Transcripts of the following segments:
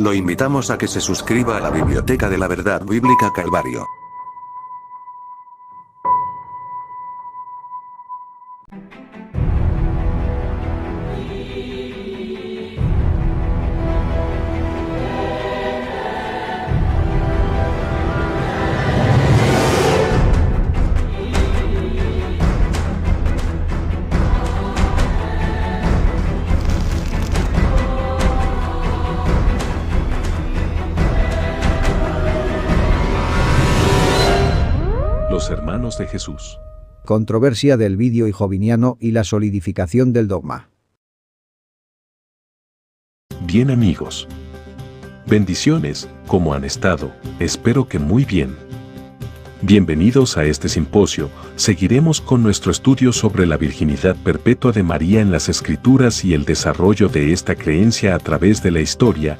Lo invitamos a que se suscriba a la Biblioteca de la Verdad Bíblica Calvario. Los hermanos de Jesús. Controversia del vídeo joviniano y la solidificación del dogma. Bien amigos. Bendiciones, ¿cómo han estado? Espero que muy bien. Bienvenidos a este simposio. Seguiremos con nuestro estudio sobre la virginidad perpetua de María en las Escrituras y el desarrollo de esta creencia a través de la historia.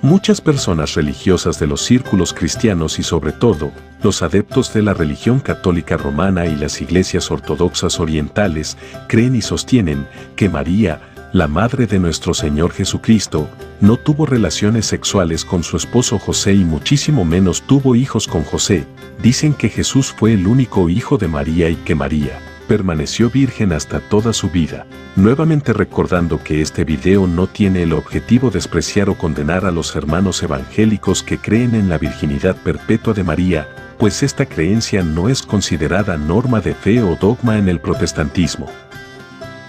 Muchas personas religiosas de los círculos cristianos y sobre todo, los adeptos de la religión católica romana y las iglesias ortodoxas orientales, creen y sostienen que María, la madre de nuestro Señor Jesucristo, no tuvo relaciones sexuales con su esposo José y muchísimo menos tuvo hijos con José. Dicen que Jesús fue el único hijo de María y que María permaneció virgen hasta toda su vida. Nuevamente recordando que este video no tiene el objetivo de despreciar o condenar a los hermanos evangélicos que creen en la virginidad perpetua de María, pues esta creencia no es considerada norma de fe o dogma en el protestantismo.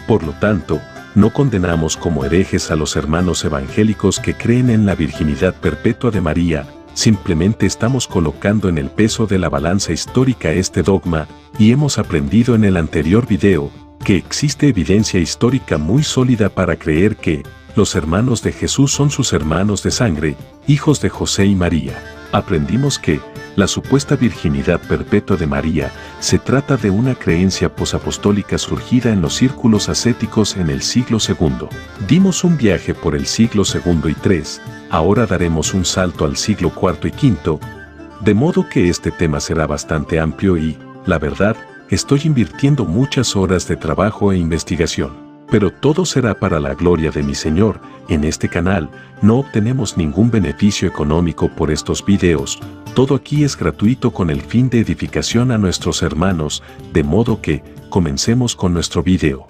Por lo tanto, no condenamos como herejes a los hermanos evangélicos que creen en la virginidad perpetua de María, simplemente estamos colocando en el peso de la balanza histórica este dogma, y hemos aprendido en el anterior video, que existe evidencia histórica muy sólida para creer que los hermanos de Jesús son sus hermanos de sangre, hijos de José y María. Aprendimos que la supuesta virginidad perpetua de María se trata de una creencia posapostólica surgida en los círculos ascéticos en el siglo II. Dimos un viaje por el siglo II y III, ahora daremos un salto al siglo IV y V, de modo que este tema será bastante amplio y, la verdad, estoy invirtiendo muchas horas de trabajo e investigación. Pero todo será para la gloria de mi Señor. En este canal no obtenemos ningún beneficio económico por estos videos, todo aquí es gratuito con el fin de edificación a nuestros hermanos, de modo que, comencemos con nuestro video.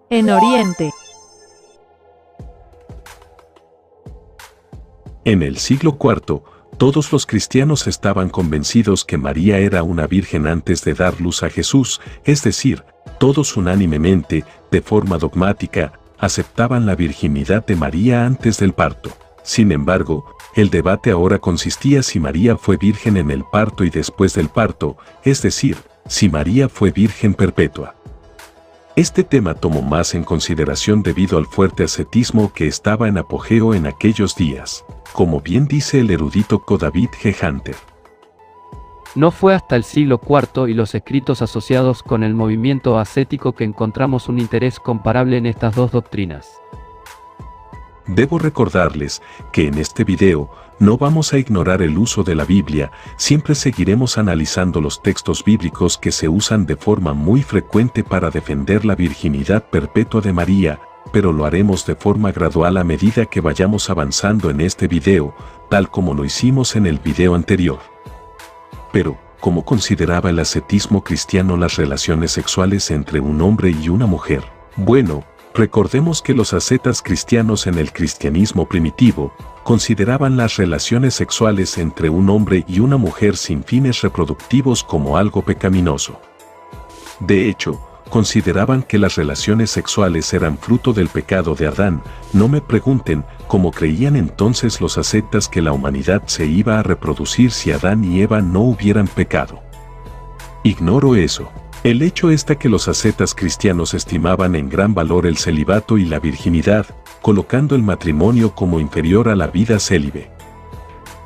En Oriente. En el siglo IV, todos los cristianos estaban convencidos que María era una virgen antes de dar luz a Jesús, es decir, todos unánimemente, de forma dogmática, aceptaban la virginidad de María antes del parto. Sin embargo, el debate ahora consistía si María fue virgen en el parto y después del parto, es decir, si María fue virgen perpetua. Este tema tomó más en consideración debido al fuerte ascetismo que estaba en apogeo en aquellos días, como bien dice el erudito David G. Hunter. No fue hasta el siglo IV y los escritos asociados con el movimiento ascético que encontramos un interés comparable en estas dos doctrinas. Debo recordarles que en este video no vamos a ignorar el uso de la Biblia, siempre seguiremos analizando los textos bíblicos que se usan de forma muy frecuente para defender la virginidad perpetua de María, pero lo haremos de forma gradual a medida que vayamos avanzando en este video, tal como lo hicimos en el video anterior. Pero, ¿cómo consideraba el ascetismo cristiano las relaciones sexuales entre un hombre y una mujer? Bueno, recordemos que los ascetas cristianos en el cristianismo primitivo consideraban las relaciones sexuales entre un hombre y una mujer sin fines reproductivos como algo pecaminoso. De hecho, consideraban que las relaciones sexuales eran fruto del pecado de Adán. No me pregunten cómo creían entonces los ascetas que la humanidad se iba a reproducir si Adán y Eva no hubieran pecado. Ignoro eso. El hecho está que los ascetas cristianos estimaban en gran valor el celibato y la virginidad, colocando el matrimonio como inferior a la vida célibe.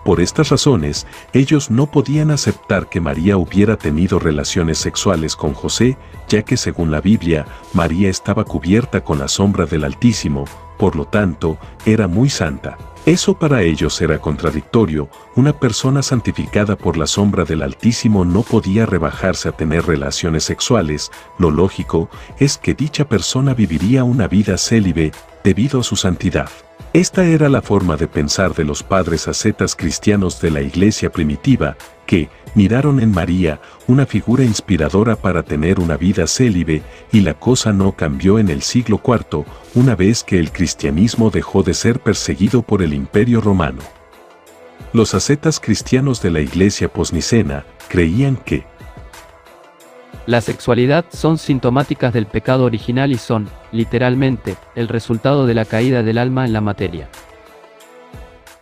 Por estas razones, ellos no podían aceptar que María hubiera tenido relaciones sexuales con José, ya que según la Biblia, María estaba cubierta con la sombra del Altísimo, por lo tanto, era muy santa. Eso para ellos era contradictorio, una persona santificada por la sombra del Altísimo no podía rebajarse a tener relaciones sexuales, lo lógico es que dicha persona viviría una vida célibe, debido a su santidad. Esta era la forma de pensar de los padres ascetas cristianos de la iglesia primitiva, que miraron en María una figura inspiradora para tener una vida célibe, y la cosa no cambió en el siglo IV, una vez que el cristianismo dejó de ser perseguido por el Imperio Romano. Los ascetas cristianos de la iglesia posnicena creían que la sexualidad son sintomáticas del pecado original y son, literalmente, el resultado de la caída del alma en la materia.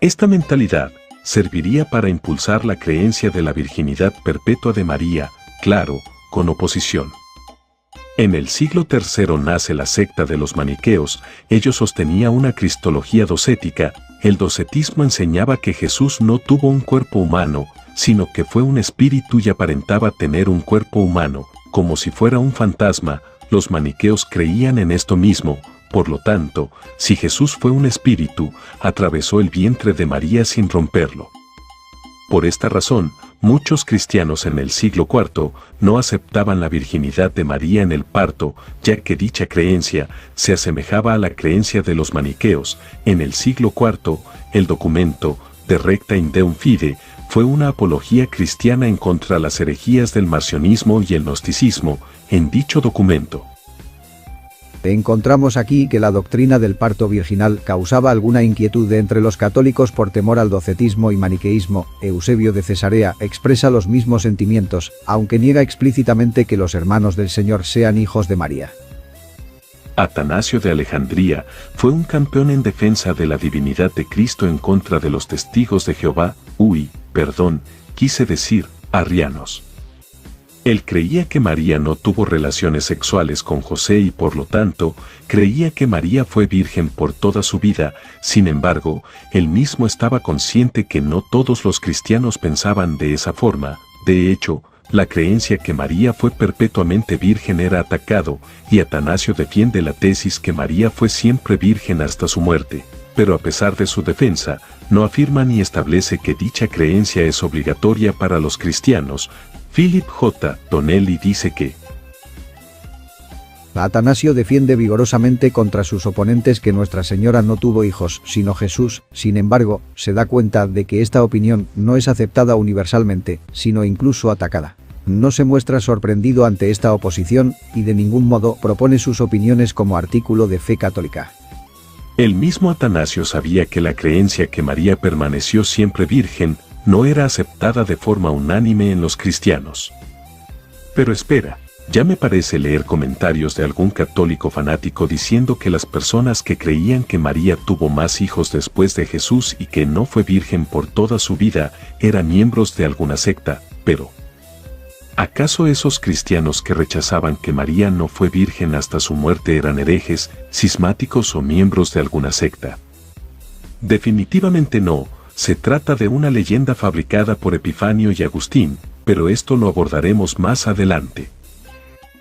esta mentalidad serviría para impulsar la creencia de la virginidad perpetua de María, claro, con oposición. En el siglo III nace la secta de los maniqueos. Ellos sostenían una cristología docética. El docetismo enseñaba que Jesús no tuvo un cuerpo humano, sino que fue un espíritu y aparentaba tener un cuerpo humano, como si fuera un fantasma. Los maniqueos creían en esto mismo. Por lo tanto, si Jesús fue un espíritu, atravesó el vientre de María sin romperlo. Por esta razón, muchos cristianos en el siglo IV no aceptaban la virginidad de María en el parto, ya que dicha creencia se asemejaba a la creencia de los maniqueos. En el siglo IV, el documento De Recta in Deum Fide fue una apología cristiana en contra de las herejías del marcionismo y el gnosticismo. En dicho documento encontramos aquí que la doctrina del parto virginal causaba alguna inquietud entre los católicos por temor al docetismo y maniqueísmo. Eusebio de Cesarea expresa los mismos sentimientos, aunque niega explícitamente que los hermanos del Señor sean hijos de María. Atanasio de Alejandría fue un campeón en defensa de la divinidad de Cristo en contra de los testigos de Jehová, quise decir, arrianos. Él creía que María no tuvo relaciones sexuales con José y por lo tanto, creía que María fue virgen por toda su vida. Sin embargo, él mismo estaba consciente que no todos los cristianos pensaban de esa forma. De hecho, la creencia que María fue perpetuamente virgen era atacado, y Atanasio defiende la tesis que María fue siempre virgen hasta su muerte. Pero a pesar de su defensa, no afirma ni establece que dicha creencia es obligatoria para los cristianos. Philip J. Donnelly dice que Atanasio defiende vigorosamente contra sus oponentes que Nuestra Señora no tuvo hijos, sino Jesús. Sin embargo, se da cuenta de que esta opinión no es aceptada universalmente, sino incluso atacada. No se muestra sorprendido ante esta oposición, y de ningún modo propone sus opiniones como artículo de fe católica. El mismo Atanasio sabía que la creencia que María permaneció siempre virgen no era aceptada de forma unánime en los cristianos. Pero espera, ya me parece leer comentarios de algún católico fanático diciendo que las personas que creían que María tuvo más hijos después de Jesús y que no fue virgen por toda su vida eran miembros de alguna secta. Pero ¿acaso esos cristianos que rechazaban que María no fue virgen hasta su muerte eran herejes, cismáticos o miembros de alguna secta? Definitivamente no. Se trata de una leyenda fabricada por Epifanio y Agustín, pero esto lo abordaremos más adelante.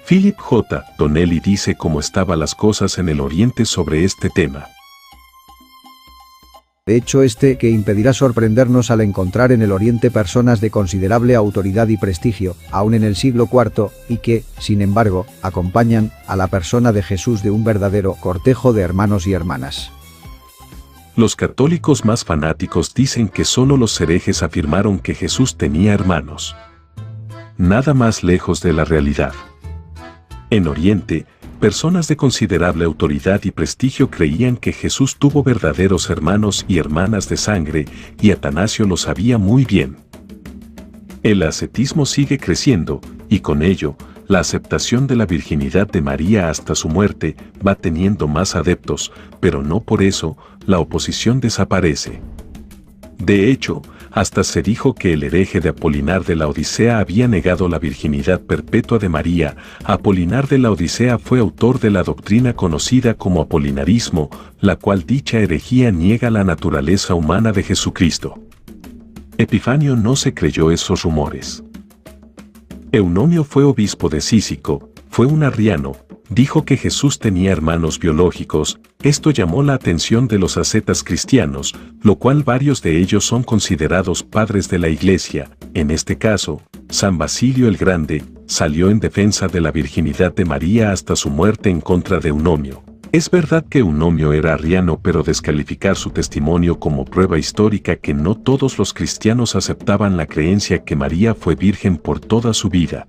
Philip J. Donnelly dice cómo estaban las cosas en el Oriente sobre este tema. Hecho que impedirá sorprendernos al encontrar en el Oriente personas de considerable autoridad y prestigio, aún en el siglo IV, y que, sin embargo, acompañan a la persona de Jesús de un verdadero cortejo de hermanos y hermanas. Los católicos más fanáticos dicen que solo los herejes afirmaron que Jesús tenía hermanos. Nada más lejos de la realidad. En Oriente, personas de considerable autoridad y prestigio creían que Jesús tuvo verdaderos hermanos y hermanas de sangre, y Atanasio lo sabía muy bien. El ascetismo sigue creciendo, y con ello, la aceptación de la virginidad de María hasta su muerte va teniendo más adeptos, pero no por eso, la oposición desaparece. De hecho, hasta se dijo que el hereje de Apolinar de la Odisea había negado la virginidad perpetua de María. Apolinar de la Odisea fue autor de la doctrina conocida como apolinarismo, la cual dicha herejía niega la naturaleza humana de Jesucristo. Epifanio no se creyó esos rumores. Eunomio fue obispo de Cícico, fue un arriano, dijo que Jesús tenía hermanos biológicos. Esto llamó la atención de los ascetas cristianos, lo cual varios de ellos son considerados padres de la Iglesia. En este caso, San Basilio el Grande salió en defensa de la virginidad de María hasta su muerte en contra de Eunomio. Es verdad que Eunomio era arriano, pero descalificar su testimonio como prueba histórica que no todos los cristianos aceptaban la creencia que María fue virgen por toda su vida.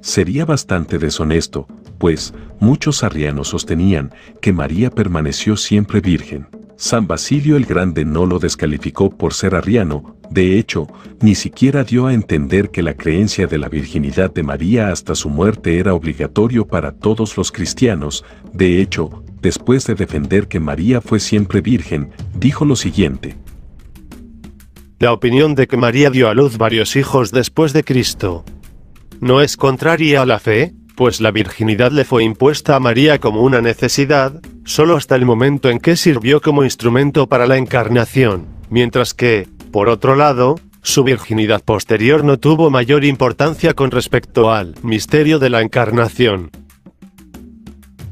Sería bastante deshonesto, pues muchos arrianos sostenían que María permaneció siempre virgen. San Basilio el Grande no lo descalificó por ser arriano, de hecho, ni siquiera dio a entender que la creencia de la virginidad de María hasta su muerte era obligatorio para todos los cristianos. De hecho, después de defender que María fue siempre virgen, dijo lo siguiente: La opinión de que María dio a luz varios hijos después de Cristo no es contraria a la fe, pues la virginidad le fue impuesta a María como una necesidad, solo hasta el momento en que sirvió como instrumento para la encarnación, mientras que, por otro lado, su virginidad posterior no tuvo mayor importancia con respecto al misterio de la encarnación.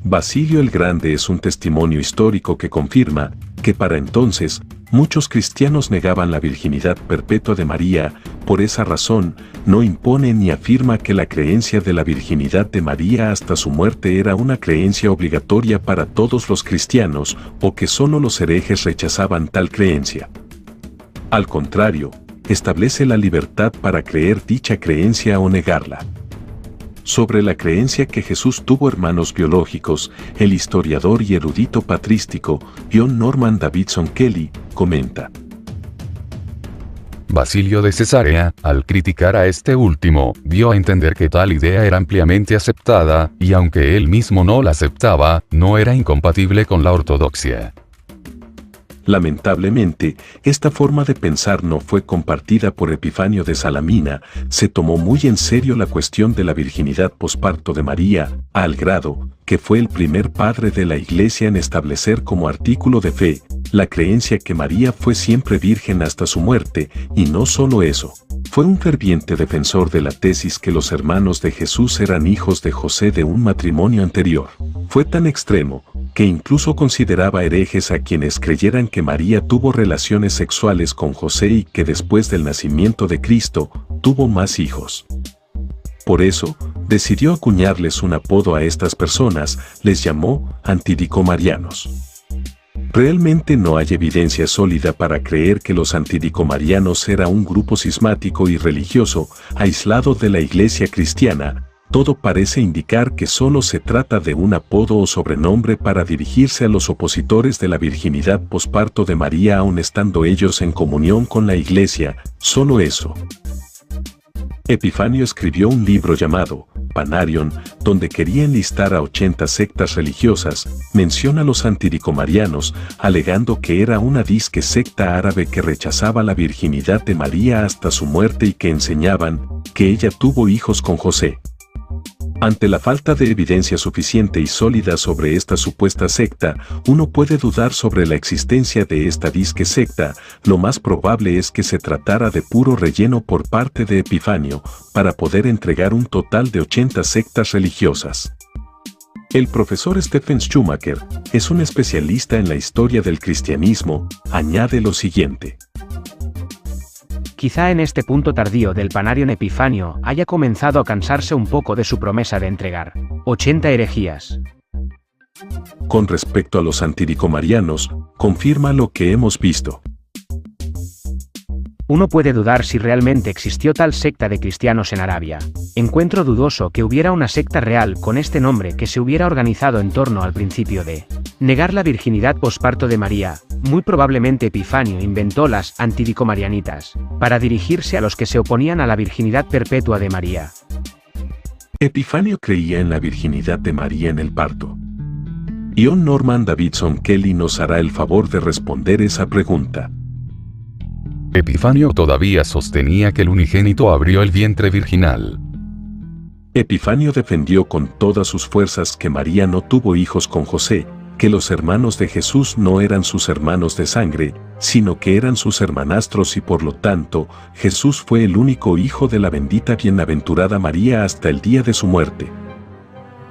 Basilio el Grande es un testimonio histórico que confirma que para entonces muchos cristianos negaban la virginidad perpetua de María. Por esa razón, no impone ni afirma que la creencia de la virginidad de María hasta su muerte era una creencia obligatoria para todos los cristianos, o que solo los herejes rechazaban tal creencia. Al contrario, establece la libertad para creer dicha creencia o negarla. Sobre la creencia que Jesús tuvo hermanos biológicos, el historiador y erudito patrístico John Norman Davidson Kelly comenta: Basilio de Cesarea, al criticar a este último, dio a entender que tal idea era ampliamente aceptada, y aunque él mismo no la aceptaba, no era incompatible con la ortodoxia. Lamentablemente, esta forma de pensar no fue compartida por Epifanio de Salamina. Se tomó muy en serio la cuestión de la virginidad posparto de María, al grado que fue el primer padre de la Iglesia en establecer como artículo de fe la creencia que María fue siempre virgen hasta su muerte, y no solo eso. Fue un ferviente defensor de la tesis que los hermanos de Jesús eran hijos de José de un matrimonio anterior. Fue tan extremo que incluso consideraba herejes a quienes creyeran que María tuvo relaciones sexuales con José y que después del nacimiento de Cristo tuvo más hijos. Por eso, decidió acuñarles un apodo a estas personas, les llamó antidicomarianos. Realmente no hay evidencia sólida para creer que los antidicomarianos era un grupo cismático y religioso, aislado de la Iglesia cristiana. Todo parece indicar que solo se trata de un apodo o sobrenombre para dirigirse a los opositores de la virginidad posparto de María aun estando ellos en comunión con la Iglesia, solo eso. Epifanio escribió un libro llamado Panarion, donde quería enlistar a 80 sectas religiosas. Menciona a los antidicomarianos, alegando que era una disque secta árabe que rechazaba la virginidad de María hasta su muerte y que enseñaban que ella tuvo hijos con José. Ante la falta de evidencia suficiente y sólida sobre esta supuesta secta, uno puede dudar sobre la existencia de esta disque secta. Lo más probable es que se tratara de puro relleno por parte de Epifanio, para poder entregar un total de 80 sectas religiosas. El profesor Stephen Schumacher es un especialista en la historia del cristianismo. Añade lo siguiente: Quizá en este punto tardío del Panarion Epifanio haya comenzado a cansarse un poco de su promesa de entregar 80 herejías. Con respecto a los antidicomarianos, confirma lo que hemos visto. Uno puede dudar si realmente existió tal secta de cristianos en Arabia. Encuentro dudoso que hubiera una secta real con este nombre que se hubiera organizado en torno al principio de negar la virginidad posparto de María. Muy probablemente Epifanio inventó las antidicomarianitas para dirigirse a los que se oponían a la virginidad perpetua de María. Epifanio creía en la virginidad de María en el parto. John Norman Davidson Kelly nos hará el favor de responder esa pregunta. Epifanio todavía sostenía que el unigénito abrió el vientre virginal. Epifanio defendió con todas sus fuerzas que María no tuvo hijos con José, que los hermanos de Jesús no eran sus hermanos de sangre, sino que eran sus hermanastros y por lo tanto, Jesús fue el único hijo de la bendita bienaventurada María hasta el día de su muerte.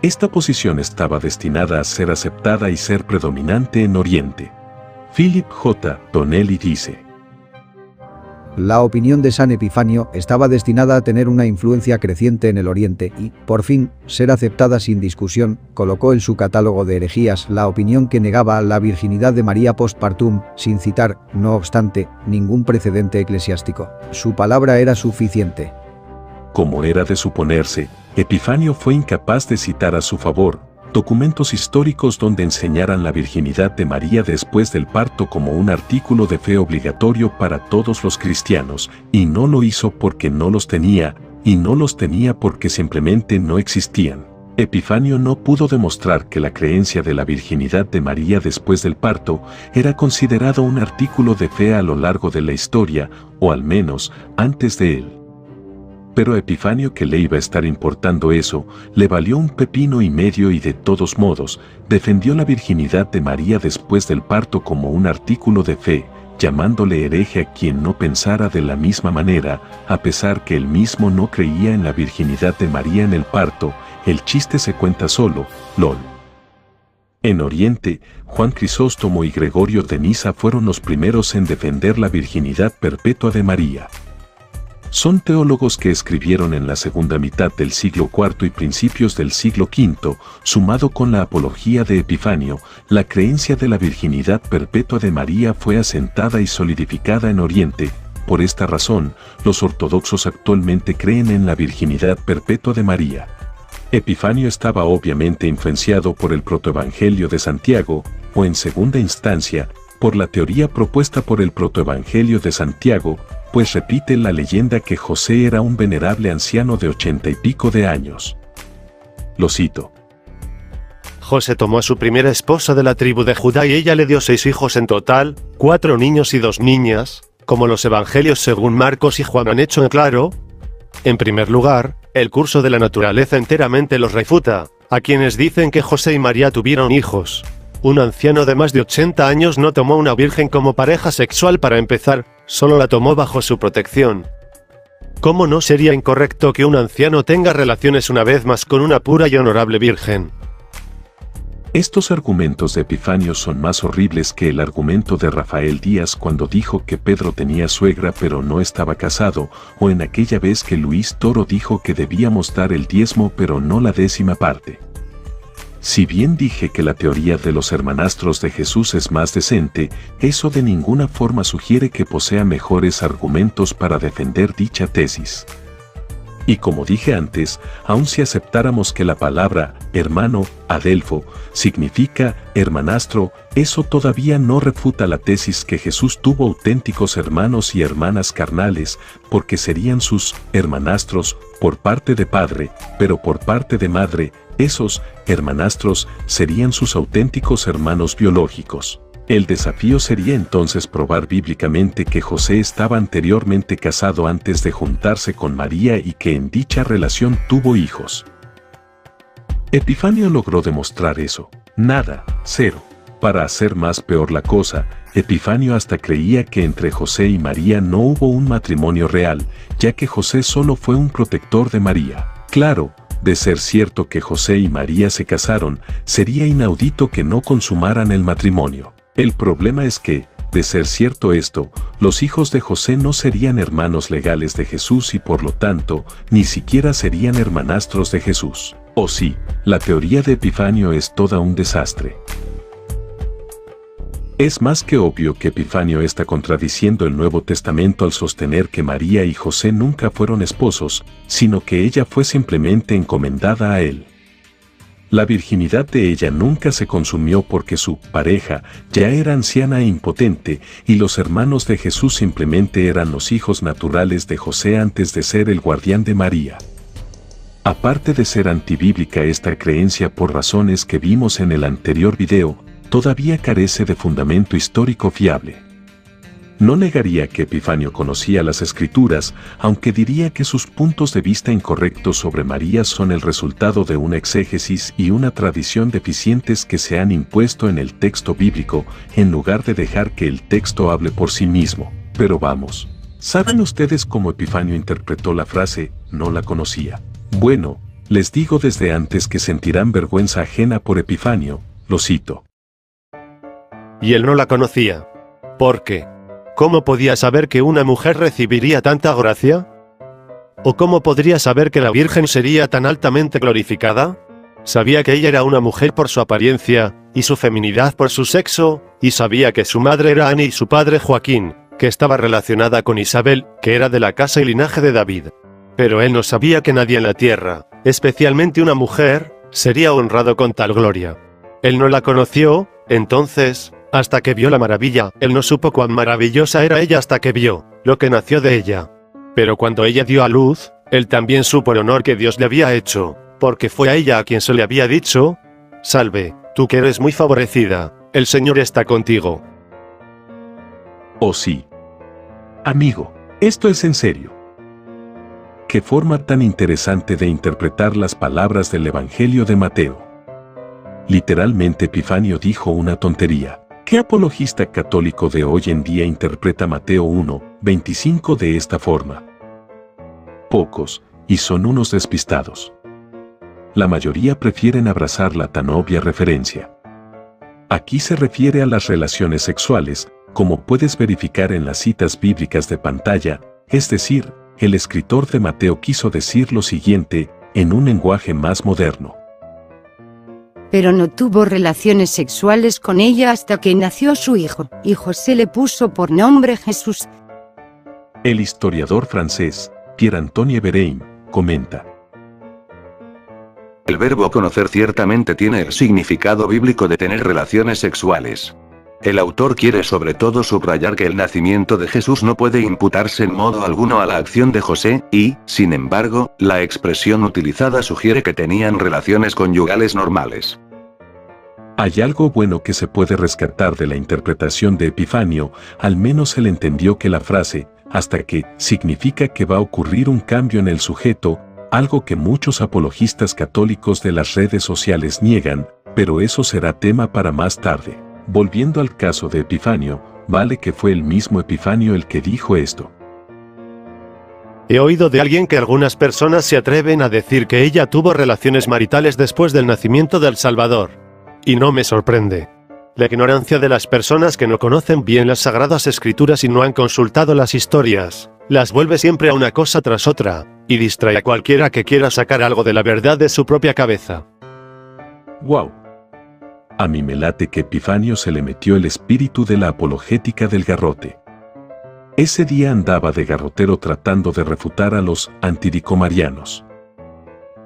Esta posición estaba destinada a ser aceptada y ser predominante en Oriente. Philip J. Donnelly dice: La opinión de San Epifanio estaba destinada a tener una influencia creciente en el Oriente y, por fin, ser aceptada sin discusión. Colocó en su catálogo de herejías la opinión que negaba la virginidad de María postpartum, sin citar, no obstante, ningún precedente eclesiástico. Su palabra era suficiente. Como era de suponerse, Epifanio fue incapaz de citar a su favor documentos históricos donde enseñaran la virginidad de María después del parto como un artículo de fe obligatorio para todos los cristianos, y no lo hizo porque no los tenía, y no los tenía porque simplemente no existían. Epifanio no pudo demostrar que la creencia de la virginidad de María después del parto era considerado un artículo de fe a lo largo de la historia, o al menos antes de él. Pero a Epifanio, que le iba a estar importando eso, le valió un pepino y medio y de todos modos, defendió la virginidad de María después del parto como un artículo de fe, llamándole hereje a quien no pensara de la misma manera, a pesar que él mismo no creía en la virginidad de María en el parto. El chiste se cuenta solo, lol. En Oriente, Juan Crisóstomo y Gregorio de Niza fueron los primeros en defender la virginidad perpetua de María. Son teólogos que escribieron en la segunda mitad del siglo IV y principios del siglo V, sumado con la apología de Epifanio, la creencia de la virginidad perpetua de María fue asentada y solidificada en Oriente. Por esta razón, los ortodoxos actualmente creen en la virginidad perpetua de María. Epifanio estaba obviamente influenciado por el protoevangelio de Santiago, o en segunda instancia, por la teoría propuesta por el protoevangelio de Santiago, pues repite la leyenda que José era un venerable anciano de 80 y pico de años. Lo cito. José tomó a su primera esposa de la tribu de Judá y ella le dio 6 hijos en total, 4 niños y 2 niñas, como los evangelios según Marcos y Juan han hecho en claro. En primer lugar, el curso de la naturaleza enteramente los refuta, a quienes dicen que José y María tuvieron hijos. Un anciano de más de 80 años no tomó una virgen como pareja sexual para empezar, solo la tomó bajo su protección. ¿Cómo no sería incorrecto que un anciano tenga relaciones una vez más con una pura y honorable virgen? Estos argumentos de Epifanio son más horribles que el argumento de Rafael Díaz cuando dijo que Pedro tenía suegra pero no estaba casado, o en aquella vez que Luis Toro dijo que debíamos dar el diezmo pero no la 10ª parte. Si bien dije que la teoría de los hermanastros de Jesús es más decente, eso de ninguna forma sugiere que posea mejores argumentos para defender dicha tesis. Y como dije antes, aun si aceptáramos que la palabra hermano, adelfo, significa hermanastro, eso todavía no refuta la tesis que Jesús tuvo auténticos hermanos y hermanas carnales, porque serían sus hermanastros por parte de padre, pero por parte de madre, esos hermanastros serían sus auténticos hermanos biológicos. El desafío sería entonces probar bíblicamente que José estaba anteriormente casado antes de juntarse con María y que en dicha relación tuvo hijos. Epifanio logró demostrar eso. Nada, cero. Para hacer más peor la cosa, Epifanio hasta creía que entre José y María no hubo un matrimonio real, ya que José solo fue un protector de María. Claro, de ser cierto que José y María se casaron, sería inaudito que no consumaran el matrimonio. El problema es que, de ser cierto esto, los hijos de José no serían hermanos legales de Jesús y por lo tanto, ni siquiera serían hermanastros de Jesús. O sí, la teoría de Epifanio es toda un desastre. Es más que obvio que Epifanio está contradiciendo el Nuevo Testamento al sostener que María y José nunca fueron esposos, sino que ella fue simplemente encomendada a él. La virginidad de ella nunca se consumió porque su pareja ya era anciana e impotente, y los hermanos de Jesús simplemente eran los hijos naturales de José antes de ser el guardián de María. Aparte de ser antibíblica esta creencia por razones que vimos en el anterior video, todavía carece de fundamento histórico fiable. No negaría que Epifanio conocía las Escrituras, aunque diría que sus puntos de vista incorrectos sobre María son el resultado de una exégesis y una tradición deficientes que se han impuesto en el texto bíblico, en lugar de dejar que el texto hable por sí mismo. Pero vamos, ¿saben ustedes cómo Epifanio interpretó la frase, no la conocía? Bueno, les digo desde antes que sentirán vergüenza ajena por Epifanio, lo cito. Y él no la conocía. ¿Por qué? ¿Cómo podía saber que una mujer recibiría tanta gracia? ¿O cómo podría saber que la Virgen sería tan altamente glorificada? Sabía que ella era una mujer por su apariencia, y su feminidad por su sexo, y sabía que su madre era Ana y su padre Joaquín, que estaba relacionada con Isabel, que era de la casa y linaje de David. Pero él no sabía que nadie en la tierra, especialmente una mujer, sería honrado con tal gloria. Él no la conoció, entonces, hasta que vio la maravilla. Él no supo cuán maravillosa era ella hasta que vio lo que nació de ella. Pero cuando ella dio a luz, él también supo el honor que Dios le había hecho, porque fue a ella a quien se le había dicho: salve, tú que eres muy favorecida, el Señor está contigo. Oh sí. Amigo, esto es en serio. Qué forma tan interesante de interpretar las palabras del Evangelio de Mateo. Literalmente Epifanio dijo una tontería. ¿Qué apologista católico de hoy en día interpreta Mateo 1:25 de esta forma? Pocos, y son unos despistados. La mayoría prefieren abrazar la tan obvia referencia. Aquí se refiere a las relaciones sexuales, como puedes verificar en las citas bíblicas de pantalla, es decir, el escritor de Mateo quiso decir lo siguiente, en un lenguaje más moderno. Pero no tuvo relaciones sexuales con ella hasta que nació su hijo, y José le puso por nombre Jesús. El historiador francés, Pierre-Antoine Bérain, comenta. El verbo conocer ciertamente tiene el significado bíblico de tener relaciones sexuales. El autor quiere sobre todo subrayar que el nacimiento de Jesús no puede imputarse en modo alguno a la acción de José, y, sin embargo, la expresión utilizada sugiere que tenían relaciones conyugales normales. Hay algo bueno que se puede rescatar de la interpretación de Epifanio, al menos él entendió que la frase, hasta que, significa que va a ocurrir un cambio en el sujeto, algo que muchos apologistas católicos de las redes sociales niegan, pero eso será tema para más tarde. Volviendo al caso de Epifanio, vale que fue el mismo Epifanio el que dijo esto. He oído de alguien que algunas personas se atreven a decir que ella tuvo relaciones maritales después del nacimiento del Salvador. Y no me sorprende. La ignorancia de las personas que no conocen bien las Sagradas Escrituras y no han consultado las historias, las vuelve siempre a una cosa tras otra, y distrae a cualquiera que quiera sacar algo de la verdad de su propia cabeza. ¡Wow! A mí me late que Epifanio se le metió el espíritu de la apologética del garrote. Ese día andaba de garrotero tratando de refutar a los antidicomarianos.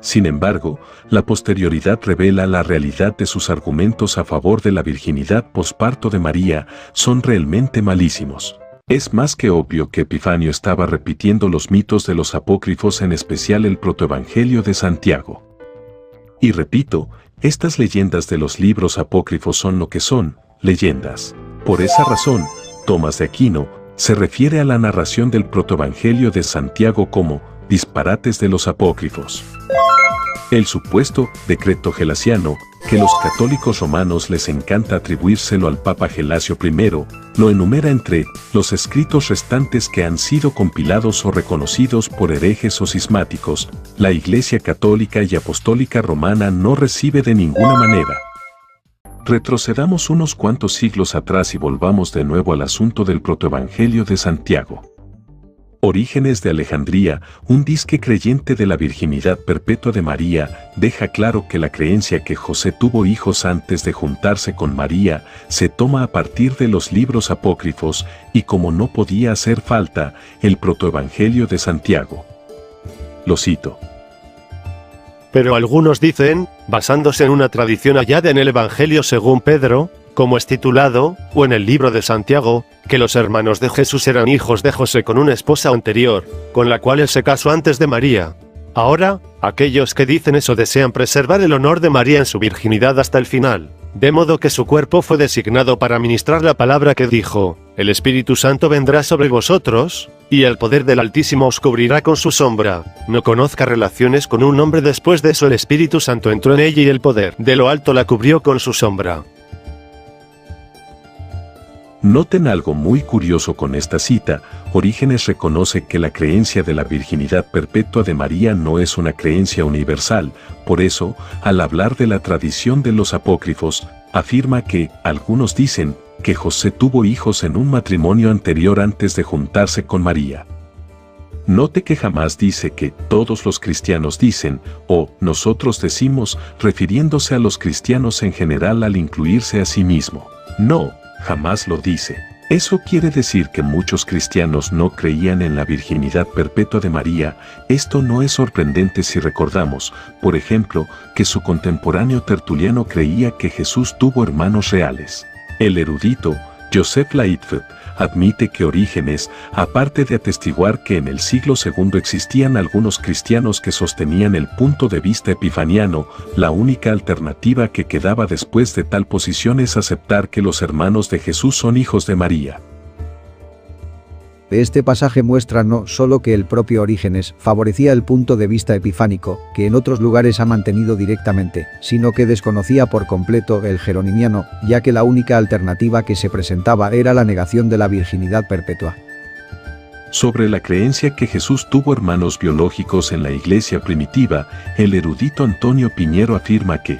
Sin embargo, la posterioridad revela la realidad de sus argumentos a favor de la virginidad posparto de María, son realmente malísimos. Es más que obvio que Epifanio estaba repitiendo los mitos de los apócrifos, en especial el protoevangelio de Santiago. Y repito, estas leyendas de los libros apócrifos son lo que son, leyendas. Por esa razón, Tomás de Aquino se refiere a la narración del protoevangelio de Santiago como disparates de los apócrifos. El supuesto decreto gelasiano, que los católicos romanos les encanta atribuírselo al Papa Gelasio I, lo enumera entre los escritos restantes que han sido compilados o reconocidos por herejes o cismáticos. La Iglesia Católica y Apostólica Romana no recibe de ninguna manera. Retrocedamos unos cuantos siglos atrás y volvamos de nuevo al asunto del protoevangelio de Santiago. Orígenes de Alejandría, un disque creyente de la virginidad perpetua de María, deja claro que la creencia que José tuvo hijos antes de juntarse con María se toma a partir de los libros apócrifos y, como no podía hacer falta, el protoevangelio de Santiago. Lo cito. Pero algunos dicen, basándose en una tradición hallada en el Evangelio según Pedro, como es titulado, o en el libro de Santiago, que los hermanos de Jesús eran hijos de José con una esposa anterior, con la cual él se casó antes de María. Ahora, aquellos que dicen eso desean preservar el honor de María en su virginidad hasta el final, de modo que su cuerpo fue designado para ministrar la palabra que dijo: el Espíritu Santo vendrá sobre vosotros, y el poder del Altísimo os cubrirá con su sombra. No conozca relaciones con un hombre. Después de eso el Espíritu Santo entró en ella y el poder de lo alto la cubrió con su sombra. Noten algo muy curioso con esta cita. Orígenes reconoce que la creencia de la virginidad perpetua de María no es una creencia universal, por eso, al hablar de la tradición de los apócrifos, afirma que, algunos dicen, que José tuvo hijos en un matrimonio anterior antes de juntarse con María. Note que jamás dice que todos los cristianos dicen o nosotros decimos, refiriéndose a los cristianos en general al incluirse a sí mismo. No, jamás lo dice. Eso quiere decir que muchos cristianos no creían en la virginidad perpetua de María. Esto no es sorprendente si recordamos, por ejemplo, que su contemporáneo Tertuliano creía que Jesús tuvo hermanos reales. El erudito Joseph Lightfoot admite que Orígenes, aparte de atestiguar que en el siglo II existían algunos cristianos que sostenían el punto de vista epifaniano, la única alternativa que quedaba después de tal posición es aceptar que los hermanos de Jesús son hijos de María. Este pasaje muestra no solo que el propio Orígenes favorecía el punto de vista epifánico, que en otros lugares ha mantenido directamente, sino que desconocía por completo el jeronimiano, ya que la única alternativa que se presentaba era la negación de la virginidad perpetua. Sobre la creencia que Jesús tuvo hermanos biológicos en la iglesia primitiva, el erudito Antonio Piñero afirma que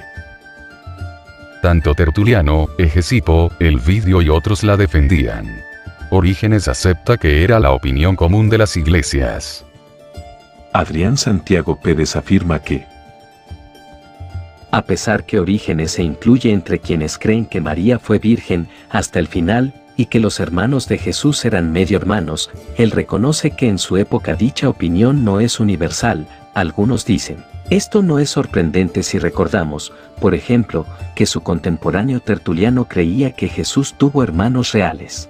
tanto Tertuliano, Hegesipo, Elvidio y otros la defendían. Orígenes acepta que era la opinión común de las iglesias. Adrián Santiago Pérez afirma que a pesar que Orígenes se incluye entre quienes creen que María fue virgen hasta el final, y que los hermanos de Jesús eran medio hermanos, él reconoce que en su época dicha opinión no es universal. Algunos dicen, esto no es sorprendente si recordamos, por ejemplo, que su contemporáneo Tertuliano creía que Jesús tuvo hermanos reales.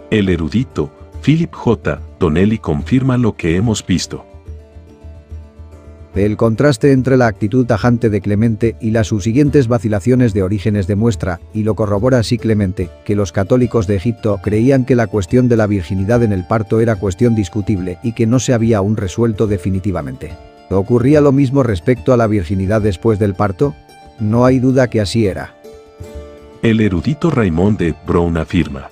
El erudito Philip J. Donnelly confirma lo que hemos visto. El contraste entre la actitud tajante de Clemente y las subsiguientes vacilaciones de Orígenes demuestra, y lo corrobora así Clemente, que los católicos de Egipto creían que la cuestión de la virginidad en el parto era cuestión discutible y que no se había aún resuelto definitivamente. ¿Ocurría lo mismo respecto a la virginidad después del parto? No hay duda que así era. El erudito Raymond de Brown afirma.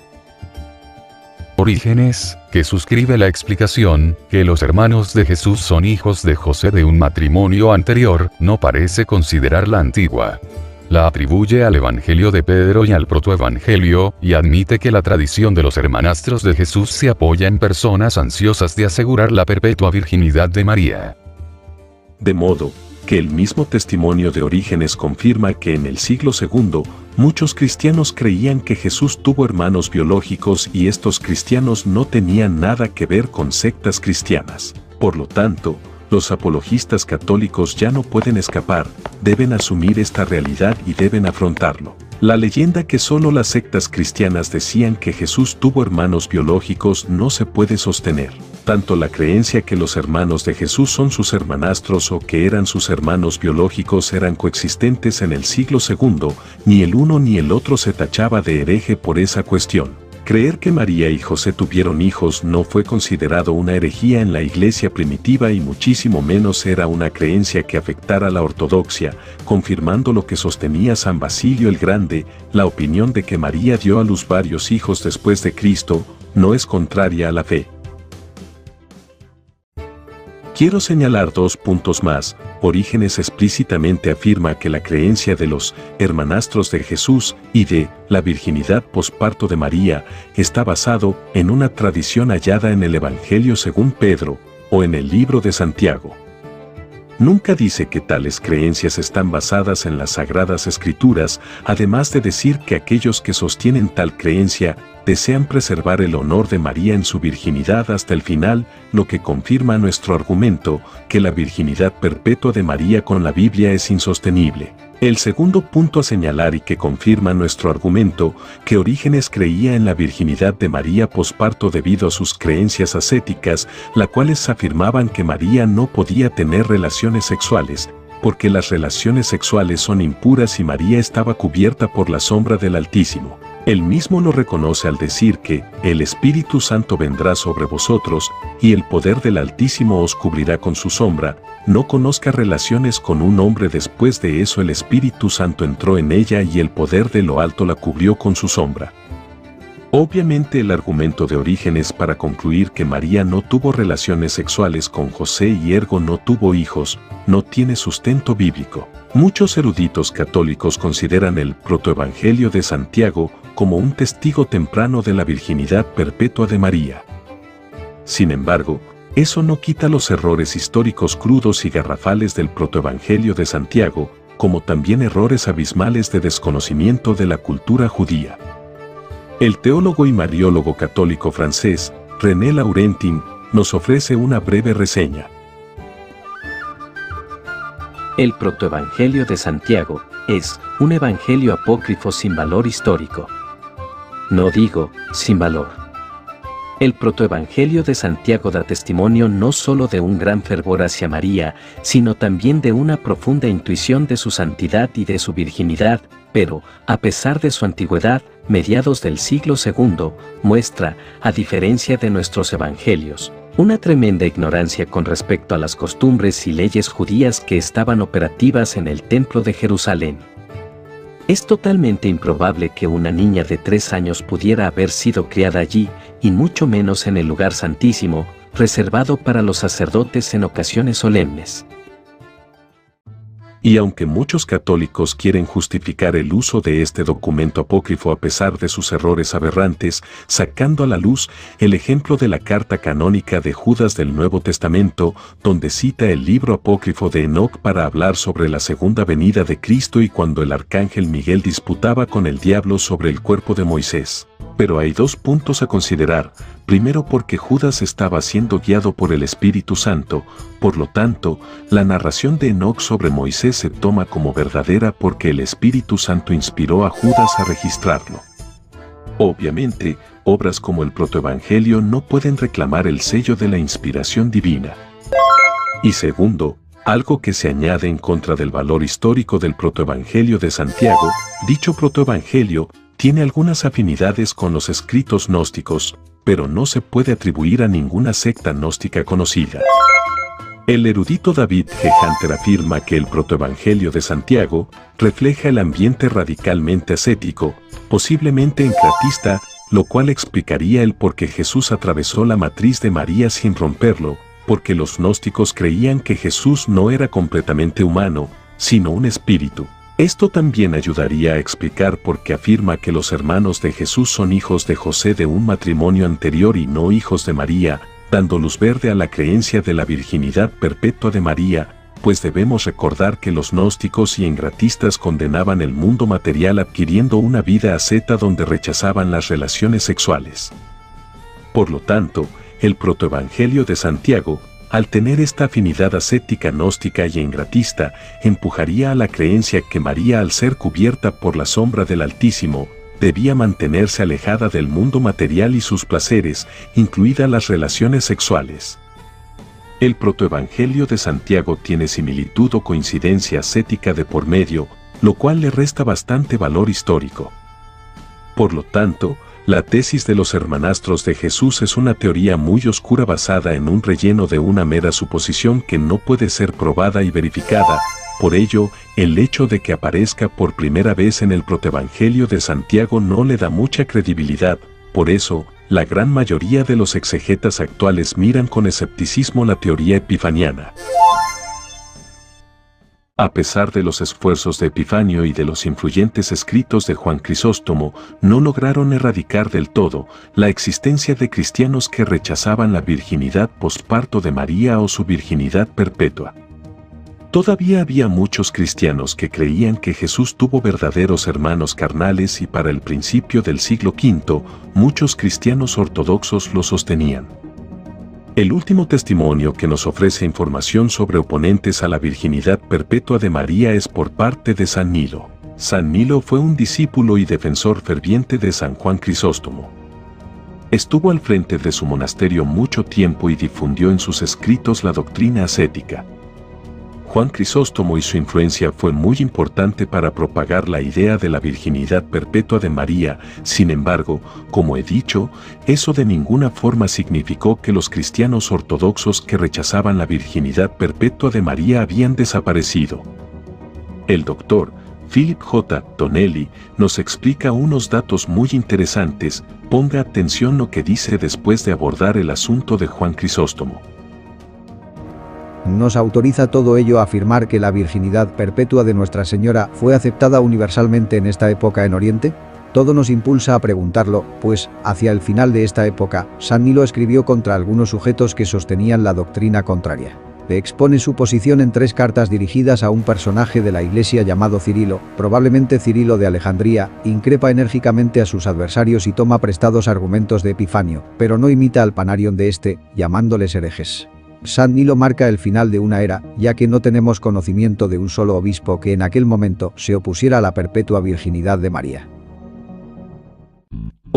Orígenes, que suscribe la explicación, que los hermanos de Jesús son hijos de José de un matrimonio anterior, no parece considerar la antigua. La atribuye al Evangelio de Pedro y al protoevangelio, y admite que la tradición de los hermanastros de Jesús se apoya en personas ansiosas de asegurar la perpetua virginidad de María. De modo que el mismo testimonio de Orígenes confirma que en el siglo II, muchos cristianos creían que Jesús tuvo hermanos biológicos y estos cristianos no tenían nada que ver con sectas cristianas. Por lo tanto, los apologistas católicos ya no pueden escapar, deben asumir esta realidad y deben afrontarlo. La leyenda que solo las sectas cristianas decían que Jesús tuvo hermanos biológicos no se puede sostener. Tanto la creencia que los hermanos de Jesús son sus hermanastros o que eran sus hermanos biológicos eran coexistentes en el siglo II, ni el uno ni el otro se tachaba de hereje por esa cuestión. Creer que María y José tuvieron hijos no fue considerado una herejía en la iglesia primitiva y muchísimo menos era una creencia que afectara la ortodoxia, confirmando lo que sostenía San Basilio el Grande, la opinión de que María dio a luz varios hijos después de Cristo, no es contraria a la fe. Quiero señalar 2 puntos más. Orígenes explícitamente afirma que la creencia de los hermanastros de Jesús y de la virginidad posparto de María está basado en una tradición hallada en el Evangelio según Pedro o en el libro de Santiago. Nunca dice que tales creencias están basadas en las Sagradas Escrituras, además de decir que aquellos que sostienen tal creencia desean preservar el honor de María en su virginidad hasta el final, lo que confirma nuestro argumento, que la virginidad perpetua de María con la Biblia es insostenible. El segundo punto a señalar y que confirma nuestro argumento, que Orígenes creía en la virginidad de María posparto debido a sus creencias ascéticas, las cuales afirmaban que María no podía tener relaciones sexuales, porque las relaciones sexuales son impuras y María estaba cubierta por la sombra del Altísimo. Él mismo lo reconoce al decir que el Espíritu Santo vendrá sobre vosotros, y el poder del Altísimo os cubrirá con su sombra. No conozca relaciones con un hombre después de eso el Espíritu Santo entró en ella y el poder de lo alto la cubrió con su sombra. Obviamente el argumento de Orígenes para concluir que María no tuvo relaciones sexuales con José y ergo no tuvo hijos, no tiene sustento bíblico. Muchos eruditos católicos consideran el protoevangelio de Santiago como un testigo temprano de la virginidad perpetua de María. Sin embargo, eso no quita los errores históricos crudos y garrafales del protoevangelio de Santiago, como también errores abismales de desconocimiento de la cultura judía. El teólogo y mariólogo católico francés, René Laurentin, nos ofrece una breve reseña. El protoevangelio de Santiago es un evangelio apócrifo sin valor histórico. No digo sin valor. El protoevangelio de Santiago da testimonio no solo de un gran fervor hacia María, sino también de una profunda intuición de su santidad y de su virginidad, pero, a pesar de su antigüedad, mediados del siglo II, muestra, a diferencia de nuestros evangelios, una tremenda ignorancia con respecto a las costumbres y leyes judías que estaban operativas en el Templo de Jerusalén. Es totalmente improbable que una niña de 3 años pudiera haber sido criada allí, y mucho menos en el lugar santísimo, reservado para los sacerdotes en ocasiones solemnes. Y aunque muchos católicos quieren justificar el uso de este documento apócrifo a pesar de sus errores aberrantes, sacando a la luz el ejemplo de la carta canónica de Judas del Nuevo Testamento, donde cita el libro apócrifo de Enoc para hablar sobre la segunda venida de Cristo y cuando el arcángel Miguel disputaba con el diablo sobre el cuerpo de Moisés. Pero hay 2 puntos a considerar. Primero, porque Judas estaba siendo guiado por el Espíritu Santo, por lo tanto, la narración de Enoc sobre Moisés se toma como verdadera porque el Espíritu Santo inspiró a Judas a registrarlo. Obviamente, obras como el protoevangelio no pueden reclamar el sello de la inspiración divina. Y segundo, algo que se añade en contra del valor histórico del protoevangelio de Santiago, dicho protoevangelio tiene algunas afinidades con los escritos gnósticos, pero no se puede atribuir a ninguna secta gnóstica conocida. El erudito David G. Hunter afirma que el protoevangelio de Santiago refleja el ambiente radicalmente ascético, posiblemente encratista, lo cual explicaría el por qué Jesús atravesó la matriz de María sin romperlo, porque los gnósticos creían que Jesús no era completamente humano, sino un espíritu. Esto también ayudaría a explicar por qué afirma que los hermanos de Jesús son hijos de José de un matrimonio anterior y no hijos de María, dando luz verde a la creencia de la virginidad perpetua de María, pues debemos recordar que los gnósticos y engratistas condenaban el mundo material adquiriendo una vida asceta donde rechazaban las relaciones sexuales. Por lo tanto, el protoevangelio de Santiago, al tener esta afinidad ascética gnóstica y engratista, empujaría a la creencia que María, al ser cubierta por la sombra del Altísimo, debía mantenerse alejada del mundo material y sus placeres, incluidas las relaciones sexuales. El protoevangelio de Santiago tiene similitud o coincidencia ascética de por medio, lo cual le resta bastante valor histórico. Por lo tanto, la tesis de los hermanastros de Jesús es una teoría muy oscura basada en un relleno de una mera suposición que no puede ser probada y verificada. Por ello, el hecho de que aparezca por primera vez en el protoevangelio de Santiago no le da mucha credibilidad. Por eso, la gran mayoría de los exegetas actuales miran con escepticismo la teoría epifaniana. A pesar de los esfuerzos de Epifanio y de los influyentes escritos de Juan Crisóstomo, no lograron erradicar del todo la existencia de cristianos que rechazaban la virginidad posparto de María o su virginidad perpetua. Todavía había muchos cristianos que creían que Jesús tuvo verdaderos hermanos carnales y para el principio del siglo V, muchos cristianos ortodoxos lo sostenían. El último testimonio que nos ofrece información sobre oponentes a la virginidad perpetua de María es por parte de San Nilo. San Nilo fue un discípulo y defensor ferviente de San Juan Crisóstomo. Estuvo al frente de su monasterio mucho tiempo y difundió en sus escritos la doctrina ascética. Juan Crisóstomo y su influencia fue muy importante para propagar la idea de la virginidad perpetua de María. Sin embargo, como he dicho, eso de ninguna forma significó que los cristianos ortodoxos que rechazaban la virginidad perpetua de María habían desaparecido. El doctor Philip J. Tonelli nos explica unos datos muy interesantes. Ponga atención lo que dice después de abordar el asunto de Juan Crisóstomo. ¿Nos autoriza todo ello a afirmar que la virginidad perpetua de Nuestra Señora fue aceptada universalmente en esta época en Oriente? Todo nos impulsa a preguntarlo, pues, hacia el final de esta época, San Nilo escribió contra algunos sujetos que sostenían la doctrina contraria. Le expone su posición en 3 cartas dirigidas a un personaje de la iglesia llamado Cirilo, probablemente Cirilo de Alejandría, increpa enérgicamente a sus adversarios y toma prestados argumentos de Epifanio, pero no imita al Panarion de este, llamándoles herejes. San Nilo marca el final de una era, ya que no tenemos conocimiento de un solo obispo que en aquel momento se opusiera a la perpetua virginidad de María.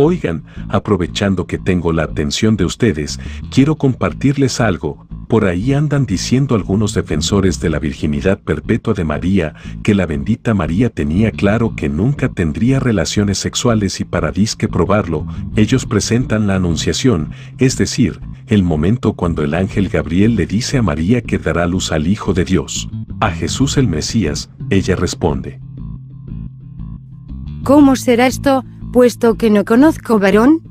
Oigan, aprovechando que tengo la atención de ustedes, quiero compartirles algo. Por ahí andan diciendo algunos defensores de la virginidad perpetua de María, que la bendita María tenía claro que nunca tendría relaciones sexuales y para disque probarlo, ellos presentan la Anunciación, es decir, el momento cuando el ángel Gabriel le dice a María que dará luz al Hijo de Dios, a Jesús el Mesías. Ella responde: ¿Cómo será esto, puesto que no conozco varón?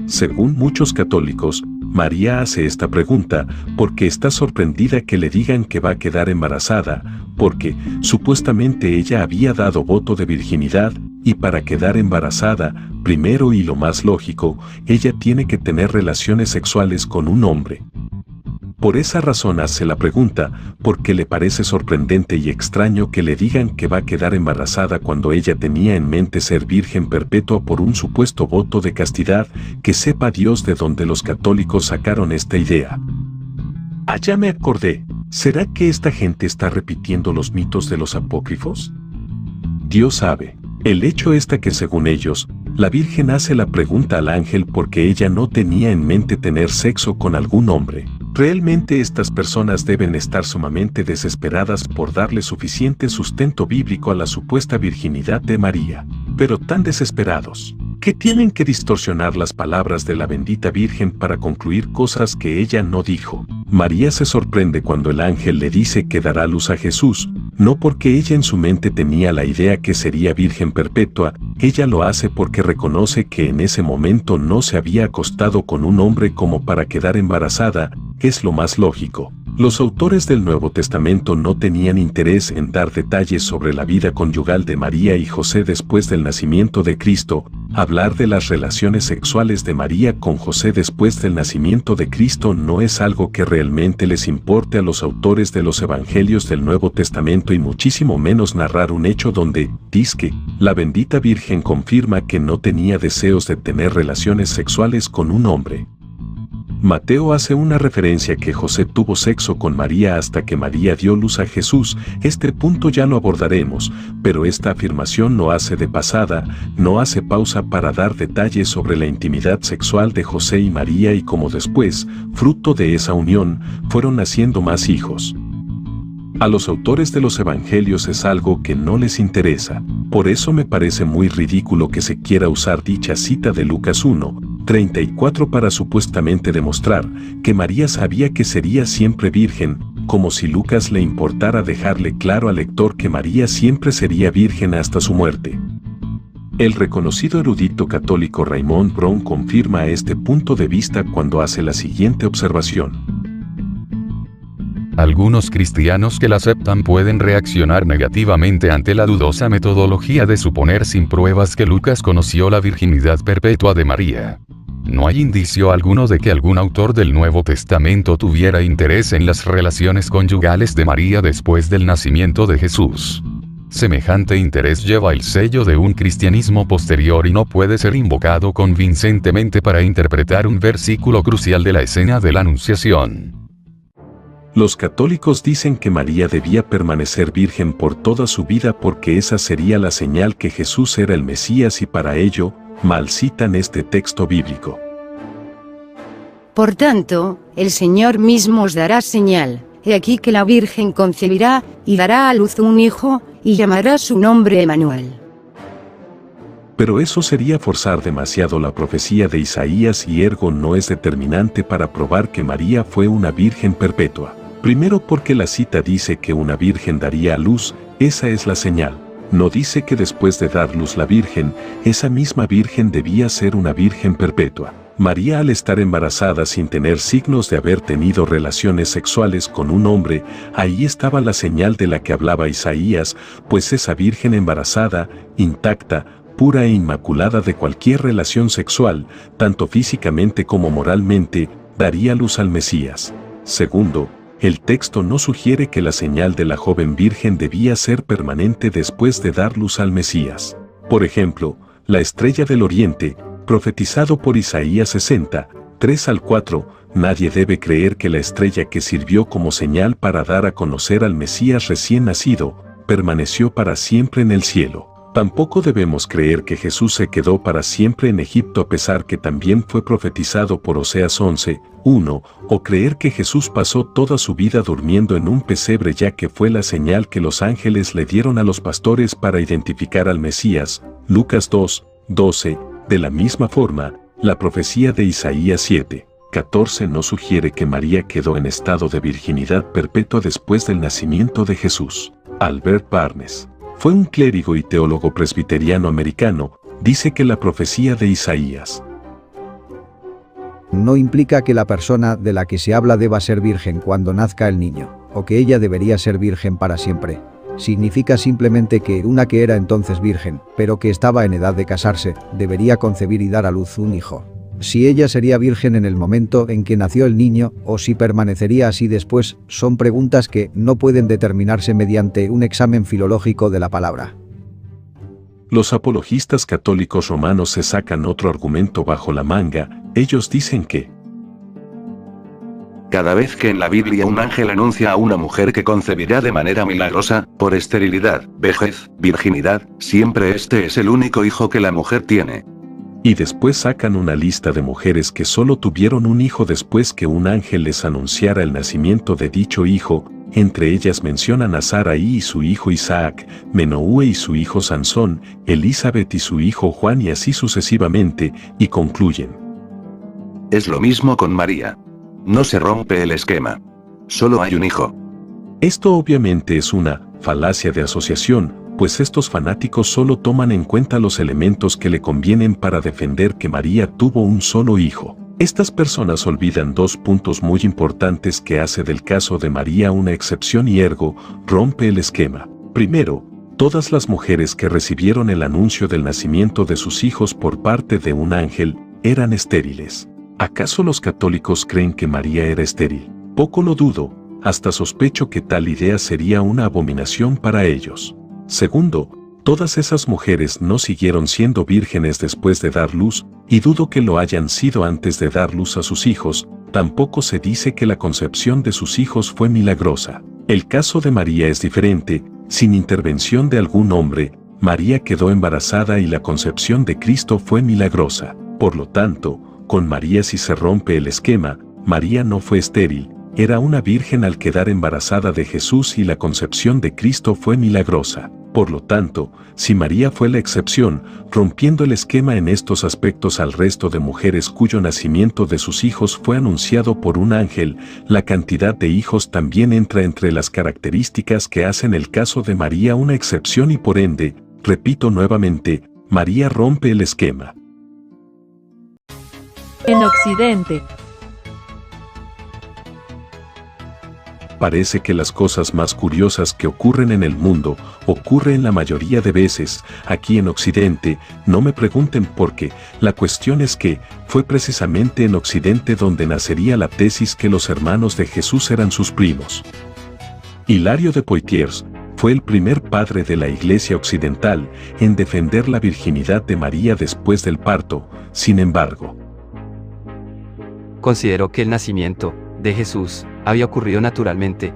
Según muchos católicos, María hace esta pregunta porque está sorprendida que le digan que va a quedar embarazada, porque supuestamente ella había dado voto de virginidad, y para quedar embarazada, primero y lo más lógico, ella tiene que tener relaciones sexuales con un hombre. Por esa razón hace la pregunta, porque le parece sorprendente y extraño que le digan que va a quedar embarazada cuando ella tenía en mente ser virgen perpetua por un supuesto voto de castidad, que sepa Dios de dónde los católicos sacaron esta idea. Ya me acordé, ¿será que esta gente está repitiendo los mitos de los apócrifos? Dios sabe. El hecho está que según ellos, la Virgen hace la pregunta al ángel porque ella no tenía en mente tener sexo con algún hombre. Realmente estas personas deben estar sumamente desesperadas por darle suficiente sustento bíblico a la supuesta virginidad de María. Pero tan desesperados, que tienen que distorsionar las palabras de la bendita Virgen para concluir cosas que ella no dijo. María se sorprende cuando el ángel le dice que dará luz a Jesús, no porque ella en su mente tenía la idea que sería virgen perpetua, ella lo hace porque reconoce que en ese momento no se había acostado con un hombre como para quedar embarazada, es lo más lógico. Los autores del Nuevo Testamento no tenían interés en dar detalles sobre la vida conyugal de María y José después del nacimiento de Cristo. Hablar de las relaciones sexuales de María con José después del nacimiento de Cristo no es algo que realmente les importe a los autores de los Evangelios del Nuevo Testamento y muchísimo menos narrar un hecho donde, dizque, la bendita Virgen confirma que no tenía deseos de tener relaciones sexuales con un hombre. Mateo hace una referencia que José tuvo sexo con María hasta que María dio luz a Jesús. Este punto ya lo abordaremos, pero esta afirmación no hace de pasada, no hace pausa para dar detalles sobre la intimidad sexual de José y María y cómo después, fruto de esa unión, fueron naciendo más hijos. A los autores de los evangelios es algo que no les interesa, por eso me parece muy ridículo que se quiera usar dicha cita de Lucas 1:34 para supuestamente demostrar que María sabía que sería siempre virgen, como si Lucas le importara dejarle claro al lector que María siempre sería virgen hasta su muerte. El reconocido erudito católico Raymond Brown confirma este punto de vista cuando hace la siguiente observación. Algunos cristianos que la aceptan pueden reaccionar negativamente ante la dudosa metodología de suponer sin pruebas que Lucas conoció la virginidad perpetua de María. No hay indicio alguno de que algún autor del Nuevo Testamento tuviera interés en las relaciones conyugales de María después del nacimiento de Jesús. Semejante interés lleva el sello de un cristianismo posterior y no puede ser invocado convincentemente para interpretar un versículo crucial de la escena de la Anunciación. Los católicos dicen que María debía permanecer virgen por toda su vida porque esa sería la señal que Jesús era el Mesías y para ello, mal citan este texto bíblico. Por tanto, el Señor mismo os dará señal. He aquí que la Virgen concebirá, y dará a luz un hijo, y llamará su nombre Emmanuel. Pero eso sería forzar demasiado la profecía de Isaías y ergo no es determinante para probar que María fue una virgen perpetua. Primero porque la cita dice que una virgen daría a luz, esa es la señal. No dice que después de dar luz la virgen, esa misma virgen debía ser una virgen perpetua. María al estar embarazada sin tener signos de haber tenido relaciones sexuales con un hombre, ahí estaba la señal de la que hablaba Isaías, pues esa virgen embarazada, intacta, pura e inmaculada de cualquier relación sexual, tanto físicamente como moralmente, daría luz al Mesías. Segundo, el texto no sugiere que la señal de la joven virgen debía ser permanente después de dar luz al Mesías. Por ejemplo, la estrella del oriente, profetizado por Isaías 60, 3 al 4, nadie debe creer que la estrella que sirvió como señal para dar a conocer al Mesías recién nacido, permaneció para siempre en el cielo. Tampoco debemos creer que Jesús se quedó para siempre en Egipto a pesar que también fue profetizado por Oseas 11, 1, o creer que Jesús pasó toda su vida durmiendo en un pesebre ya que fue la señal que los ángeles le dieron a los pastores para identificar al Mesías, Lucas 2, 12, de la misma forma, la profecía de Isaías 7, 14 no sugiere que María quedó en estado de virginidad perpetua después del nacimiento de Jesús. Albert Barnes fue un clérigo y teólogo presbiteriano americano, dice que la profecía de Isaías no implica que la persona de la que se habla deba ser virgen cuando nazca el niño, o que ella debería ser virgen para siempre. Significa simplemente que una que era entonces virgen, pero que estaba en edad de casarse, debería concebir y dar a luz un hijo. Si ella sería virgen en el momento en que nació el niño, o si permanecería así después, son preguntas que no pueden determinarse mediante un examen filológico de la palabra. Los apologistas católicos romanos se sacan otro argumento bajo la manga, ellos dicen que cada vez que en la Biblia un ángel anuncia a una mujer que concebirá de manera milagrosa, por esterilidad, vejez, virginidad, siempre este es el único hijo que la mujer tiene. Y después sacan una lista de mujeres que solo tuvieron un hijo después que un ángel les anunciara el nacimiento de dicho hijo, entre ellas mencionan a Sarai y su hijo Isaac, Menúe y su hijo Sansón, Elizabeth y su hijo Juan y así sucesivamente, y concluyen. Es lo mismo con María. No se rompe el esquema. Solo hay un hijo. Esto obviamente es una falacia de asociación, pues estos fanáticos solo toman en cuenta los elementos que le convienen para defender que María tuvo un solo hijo. Estas personas olvidan dos puntos muy importantes que hace del caso de María una excepción y ergo, rompe el esquema. Primero, todas las mujeres que recibieron el anuncio del nacimiento de sus hijos por parte de un ángel, eran estériles. ¿Acaso los católicos creen que María era estéril? Poco lo dudo, hasta sospecho que tal idea sería una abominación para ellos. Segundo, todas esas mujeres no siguieron siendo vírgenes después de dar luz, y dudo que lo hayan sido antes de dar luz a sus hijos, tampoco se dice que la concepción de sus hijos fue milagrosa. El caso de María es diferente, sin intervención de algún hombre, María quedó embarazada y la concepción de Cristo fue milagrosa. Por lo tanto, con María si se rompe el esquema, María no fue estéril, era una virgen al quedar embarazada de Jesús y la concepción de Cristo fue milagrosa. Por lo tanto, si María fue la excepción, rompiendo el esquema en estos aspectos al resto de mujeres cuyo nacimiento de sus hijos fue anunciado por un ángel, la cantidad de hijos también entra entre las características que hacen el caso de María una excepción y por ende, repito nuevamente, María rompe el esquema. En Occidente. Parece que las cosas más curiosas que ocurren en el mundo, ocurren la mayoría de veces, aquí en Occidente, no me pregunten por qué, la cuestión es que, fue precisamente en Occidente donde nacería la tesis que los hermanos de Jesús eran sus primos. Hilario de Poitiers, fue el primer padre de la Iglesia Occidental en defender la virginidad de María después del parto, sin embargo. Consideró que el nacimiento de Jesús había ocurrido naturalmente.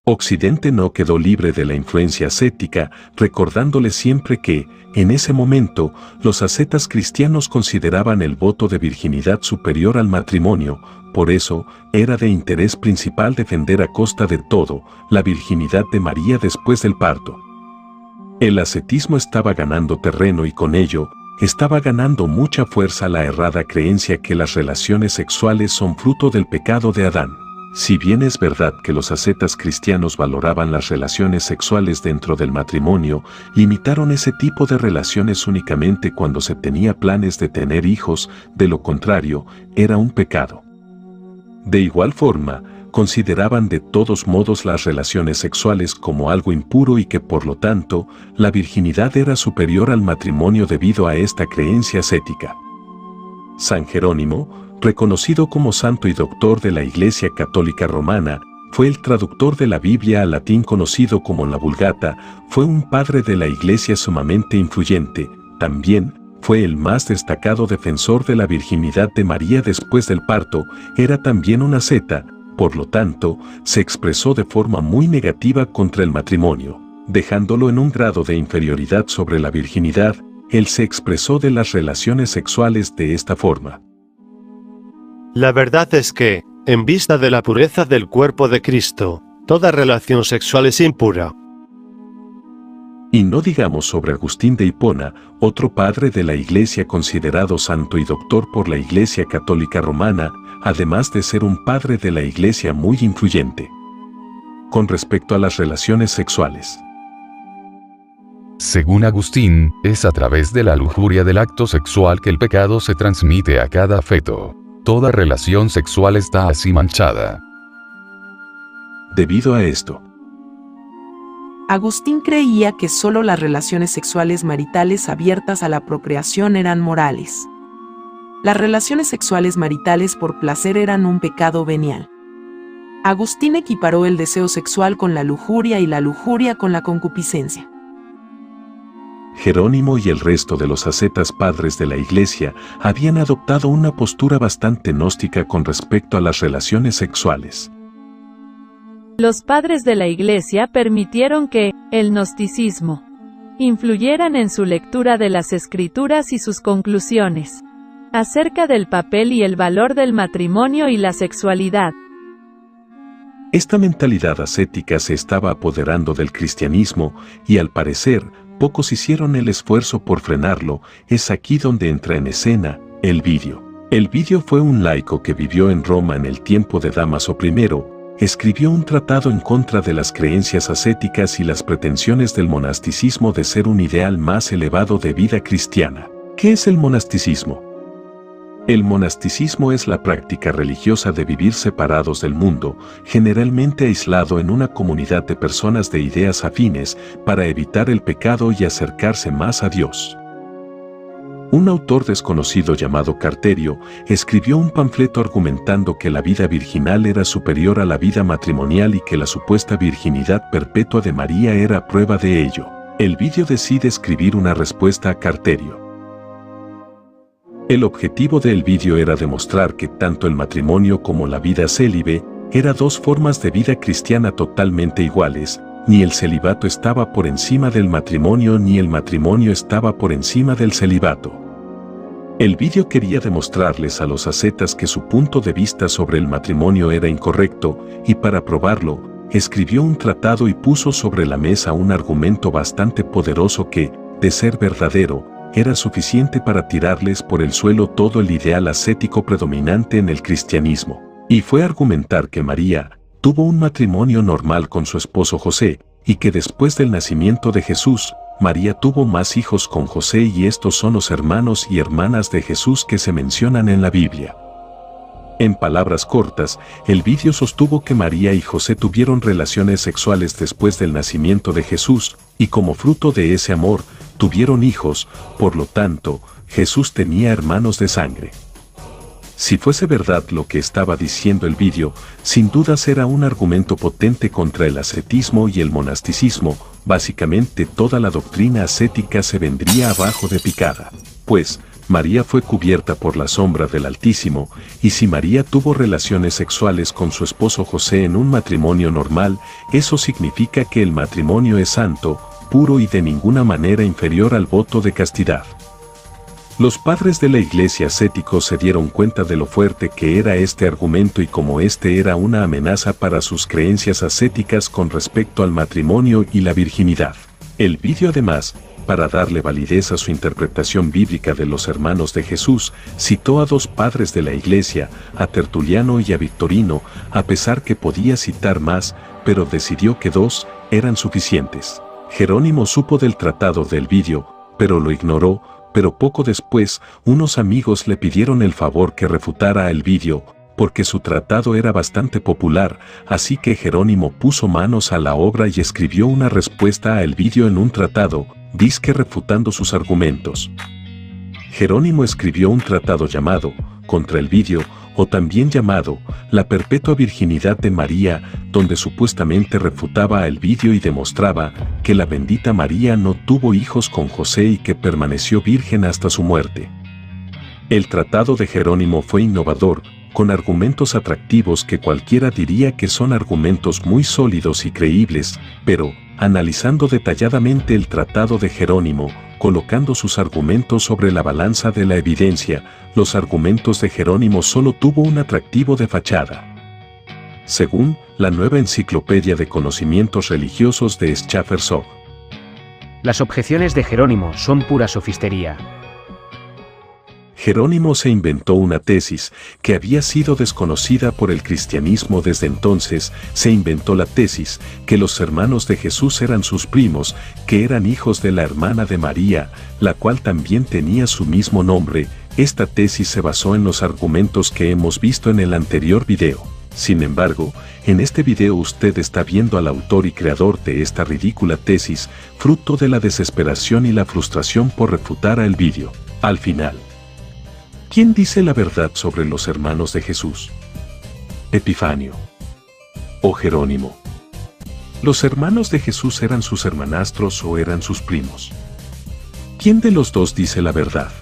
Occidente no quedó libre de la influencia ascética, recordándole siempre que, en ese momento, los ascetas cristianos consideraban el voto de virginidad superior al matrimonio, por eso, era de interés principal defender a costa de todo, la virginidad de María después del parto. El ascetismo estaba ganando terreno y con ello, estaba ganando mucha fuerza la errada creencia que las relaciones sexuales son fruto del pecado de Adán. Si bien es verdad que los ascetas cristianos valoraban las relaciones sexuales dentro del matrimonio, limitaron ese tipo de relaciones únicamente cuando se tenía planes de tener hijos, de lo contrario, era un pecado. De igual forma, consideraban de todos modos las relaciones sexuales como algo impuro y que por lo tanto, la virginidad era superior al matrimonio debido a esta creencia ascética. San Jerónimo, reconocido como santo y doctor de la Iglesia Católica Romana, fue el traductor de la Biblia al latín conocido como la Vulgata, fue un padre de la Iglesia sumamente influyente, también fue el más destacado defensor de la virginidad de María después del parto, era también un asceta, por lo tanto, se expresó de forma muy negativa contra el matrimonio, dejándolo en un grado de inferioridad sobre la virginidad. Él se expresó de las relaciones sexuales de esta forma. La verdad es que, en vista de la pureza del cuerpo de Cristo, toda relación sexual es impura. Y no digamos sobre Agustín de Hipona, otro padre de la Iglesia considerado santo y doctor por la Iglesia Católica Romana, además de ser un padre de la Iglesia muy influyente. Con respecto a las relaciones sexuales. Según Agustín, es a través de la lujuria del acto sexual que el pecado se transmite a cada feto. Toda relación sexual está así manchada. Debido a esto, Agustín creía que solo las relaciones sexuales maritales abiertas a la procreación eran morales. Las relaciones sexuales maritales por placer eran un pecado venial. Agustín equiparó el deseo sexual con la lujuria y la lujuria con la concupiscencia. Jerónimo y el resto de los ascetas padres de la Iglesia habían adoptado una postura bastante gnóstica con respecto a las relaciones sexuales. Los padres de la Iglesia permitieron que el gnosticismo influyeran en su lectura de las Escrituras y sus conclusiones acerca del papel y el valor del matrimonio y la sexualidad. Esta mentalidad ascética se estaba apoderando del cristianismo y al parecer, pocos hicieron el esfuerzo por frenarlo. Es aquí donde entra en escena Elvidio. Elvidio fue un laico que vivió en Roma en el tiempo de Dámaso I, escribió un tratado en contra de las creencias ascéticas y las pretensiones del monasticismo de ser un ideal más elevado de vida cristiana. ¿Qué es el monasticismo? El monasticismo es la práctica religiosa de vivir separados del mundo, generalmente aislado en una comunidad de personas de ideas afines, para evitar el pecado y acercarse más a Dios. Un autor desconocido llamado Carterio escribió un panfleto argumentando que la vida virginal era superior a la vida matrimonial y que la supuesta virginidad perpetua de María era prueba de ello. Elvidio decide escribir una respuesta a Carterio. El objetivo de Elvidio era demostrar que tanto el matrimonio como la vida célibe eran dos formas de vida cristiana totalmente iguales. Ni el celibato estaba por encima del matrimonio ni el matrimonio estaba por encima del celibato. Elvidio quería demostrarles a los ascetas que su punto de vista sobre el matrimonio era incorrecto, y para probarlo, escribió un tratado y puso sobre la mesa un argumento bastante poderoso que, de ser verdadero, era suficiente para tirarles por el suelo todo el ideal ascético predominante en el cristianismo. Y fue argumentar que María tuvo un matrimonio normal con su esposo José, y que después del nacimiento de Jesús, María tuvo más hijos con José y estos son los hermanos y hermanas de Jesús que se mencionan en la Biblia. En palabras cortas, Elvidio sostuvo que María y José tuvieron relaciones sexuales después del nacimiento de Jesús, y como fruto de ese amor, tuvieron hijos, por lo tanto, Jesús tenía hermanos de sangre. Si fuese verdad lo que estaba diciendo Elvidio, sin dudas era un argumento potente contra el ascetismo y el monasticismo. Básicamente toda la doctrina ascética se vendría abajo de picada, pues María fue cubierta por la sombra del Altísimo, y si María tuvo relaciones sexuales con su esposo José en un matrimonio normal, eso significa que el matrimonio es santo, puro y de ninguna manera inferior al voto de castidad. Los padres de la Iglesia ascéticos se dieron cuenta de lo fuerte que era este argumento y como este era una amenaza para sus creencias ascéticas con respecto al matrimonio y la virginidad. Elvidio además, para darle validez a su interpretación bíblica de los hermanos de Jesús, citó a dos padres de la Iglesia, a Tertuliano y a Victorino, a pesar que podía citar más, pero decidió que dos eran suficientes. Jerónimo supo del tratado de Elvidio, pero lo ignoró. Pero poco después, unos amigos le pidieron el favor que refutara a Elvidio, porque su tratado era bastante popular, así que Jerónimo puso manos a la obra y escribió una respuesta a Elvidio en un tratado, dizque refutando sus argumentos. Jerónimo escribió un tratado llamado Contra Elvidio, o también llamado La perpetua virginidad de María, donde supuestamente refutaba a Elvidio y demostraba que la bendita María no tuvo hijos con José y que permaneció virgen hasta su muerte. El tratado de Jerónimo fue innovador, con argumentos atractivos que cualquiera diría que son argumentos muy sólidos y creíbles, pero, analizando detalladamente el tratado de Jerónimo, colocando sus argumentos sobre la balanza de la evidencia, los argumentos de Jerónimo solo tuvo un atractivo de fachada. Según la nueva Enciclopedia de Conocimientos Religiosos de Schaffer-Sogg, las objeciones de Jerónimo son pura sofistería. Jerónimo se inventó una tesis que había sido desconocida por el cristianismo desde entonces. Se inventó la tesis que los hermanos de Jesús eran sus primos, que eran hijos de la hermana de María, la cual también tenía su mismo nombre. Esta tesis se basó en los argumentos que hemos visto en el anterior video. Sin embargo, en este video usted está viendo al autor y creador de esta ridícula tesis, fruto de la desesperación y la frustración por refutar a Elvidio. Al final, ¿quién dice la verdad sobre los hermanos de Jesús? ¿Epifanio o Jerónimo? ¿Los hermanos de Jesús eran sus hermanastros o eran sus primos? ¿Quién de los dos dice la verdad?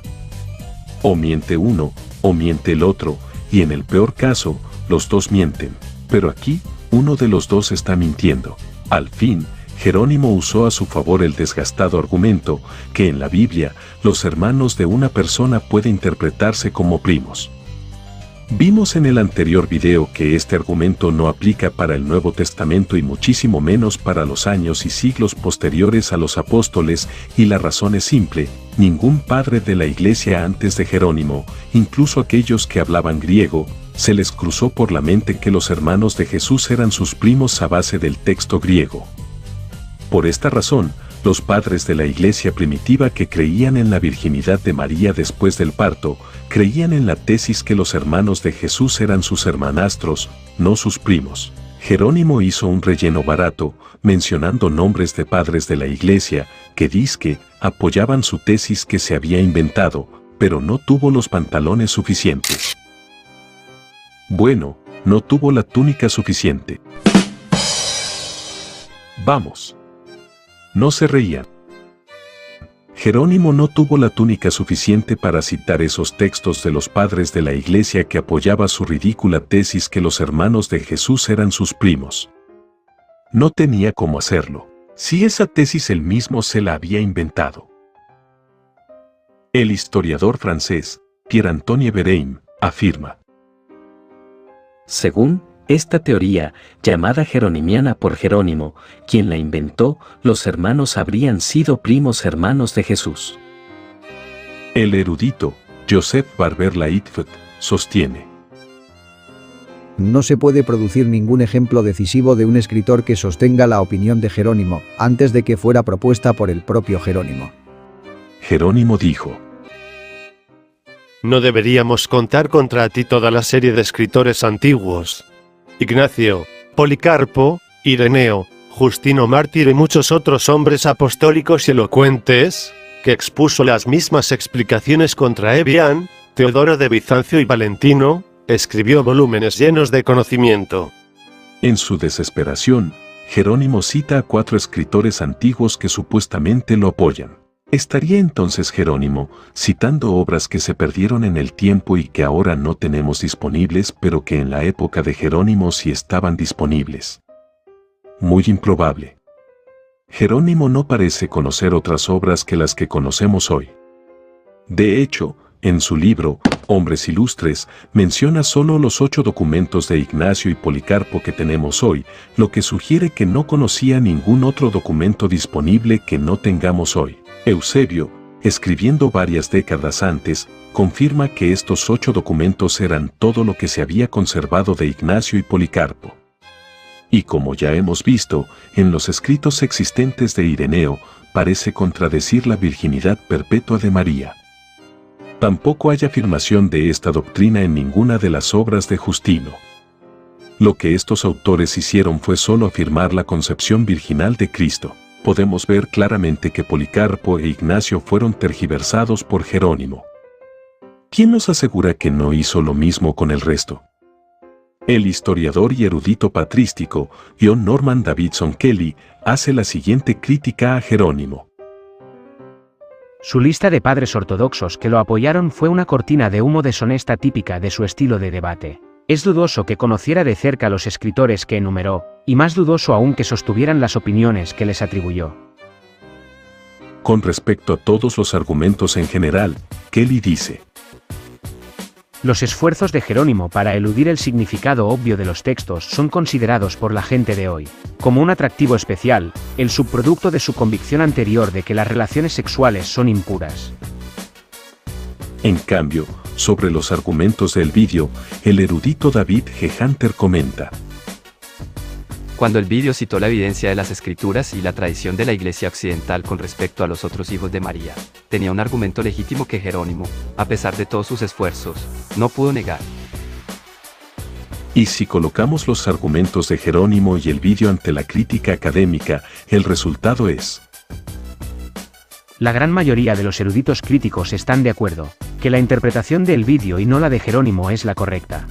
O miente uno, o miente el otro, y en el peor caso, los dos mienten, pero aquí, uno de los dos está mintiendo. Al fin, Jerónimo usó a su favor el desgastado argumento que en la Biblia los hermanos de una persona pueden interpretarse como primos. Vimos en el anterior video que este argumento no aplica para el Nuevo Testamento y muchísimo menos para los años y siglos posteriores a los apóstoles, y la razón es simple: ningún padre de la iglesia antes de Jerónimo, incluso aquellos que hablaban griego, se les cruzó por la mente que los hermanos de Jesús eran sus primos a base del texto griego. Por esta razón, los padres de la iglesia primitiva que creían en la virginidad de María después del parto, creían en la tesis que los hermanos de Jesús eran sus hermanastros, no sus primos. Jerónimo hizo un relleno barato, mencionando nombres de padres de la iglesia, que dizque apoyaban su tesis que se había inventado, pero no tuvo los pantalones suficientes. Bueno, no tuvo la túnica suficiente. Vamos. No se reían. Jerónimo no tuvo la túnica suficiente para citar esos textos de los padres de la iglesia que apoyaba su ridícula tesis que los hermanos de Jesús eran sus primos. No tenía cómo hacerlo, si esa tesis él mismo se la había inventado. El historiador francés, Pierre-Antoine Bérain, afirma: según esta teoría, llamada jeronimiana por Jerónimo, quien la inventó, los hermanos habrían sido primos hermanos de Jesús. El erudito, Joseph Barber Lightfoot, sostiene: no se puede producir ningún ejemplo decisivo de un escritor que sostenga la opinión de Jerónimo, antes de que fuera propuesta por el propio Jerónimo. Jerónimo dijo: no deberíamos contar contra ti toda la serie de escritores antiguos. Ignacio, Policarpo, Ireneo, Justino Mártir y muchos otros hombres apostólicos y elocuentes, que expuso las mismas explicaciones contra Ebián, Teodoro de Bizancio y Valentino, escribió volúmenes llenos de conocimiento. En su desesperación, Jerónimo cita a 4 escritores antiguos que supuestamente lo apoyan. ¿Estaría entonces Jerónimo citando obras que se perdieron en el tiempo y que ahora no tenemos disponibles, pero que en la época de Jerónimo sí estaban disponibles? Muy improbable. Jerónimo no parece conocer otras obras que las que conocemos hoy. De hecho, en su libro, Hombres Ilustres, menciona solo los 8 documentos de Ignacio y Policarpo que tenemos hoy, lo que sugiere que no conocía ningún otro documento disponible que no tengamos hoy. Eusebio, escribiendo varias décadas antes, confirma que estos 8 documentos eran todo lo que se había conservado de Ignacio y Policarpo. Y como ya hemos visto, en los escritos existentes de Ireneo, parece contradecir la virginidad perpetua de María. Tampoco hay afirmación de esta doctrina en ninguna de las obras de Justino. Lo que estos autores hicieron fue solo afirmar la concepción virginal de Cristo. Podemos ver claramente que Policarpo e Ignacio fueron tergiversados por Jerónimo. ¿Quién nos asegura que no hizo lo mismo con el resto? El historiador y erudito patrístico John Norman Davidson Kelly hace la siguiente crítica a Jerónimo. Su lista de padres ortodoxos que lo apoyaron fue una cortina de humo deshonesta típica de su estilo de debate. Es dudoso que conociera de cerca a los escritores que enumeró, y más dudoso aún que sostuvieran las opiniones que les atribuyó. Con respecto a todos los argumentos en general, Kelly dice: los esfuerzos de Jerónimo para eludir el significado obvio de los textos son considerados por la gente de hoy como un atractivo especial, el subproducto de su convicción anterior de que las relaciones sexuales son impuras. En cambio, sobre los argumentos del vídeo, el erudito David G. Hunter comenta: Cuando el vídeo citó la evidencia de las escrituras y la tradición de la Iglesia occidental con respecto a los otros hijos de María, tenía un argumento legítimo que Jerónimo, a pesar de todos sus esfuerzos, no pudo negar. Y si colocamos los argumentos de Jerónimo y el vídeo ante la crítica académica, el resultado es: la gran mayoría de los eruditos críticos están de acuerdo, que la interpretación del vídeo y no la de Jerónimo es la correcta.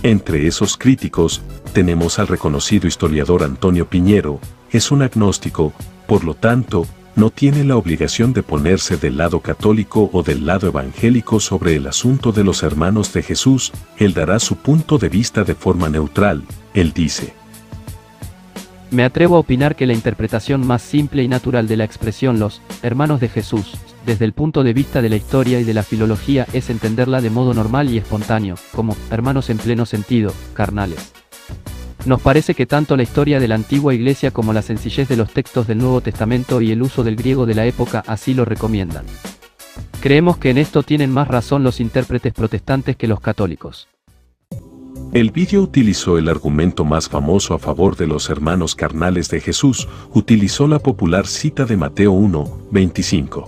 Entre esos críticos, tenemos al reconocido historiador Antonio Piñero. Es un agnóstico, por lo tanto, no tiene la obligación de ponerse del lado católico o del lado evangélico sobre el asunto de los hermanos de Jesús. Él dará su punto de vista de forma neutral. Él dice: me atrevo a opinar que la interpretación más simple y natural de la expresión los hermanos de Jesús, desde el punto de vista de la historia y de la filología, es entenderla de modo normal y espontáneo, como hermanos en pleno sentido, carnales. Nos parece que tanto la historia de la antigua Iglesia como la sencillez de los textos del Nuevo Testamento y el uso del griego de la época así lo recomiendan. Creemos que en esto tienen más razón los intérpretes protestantes que los católicos. El vídeo utilizó el argumento más famoso a favor de los hermanos carnales de Jesús. Utilizó la popular cita de Mateo 1:25.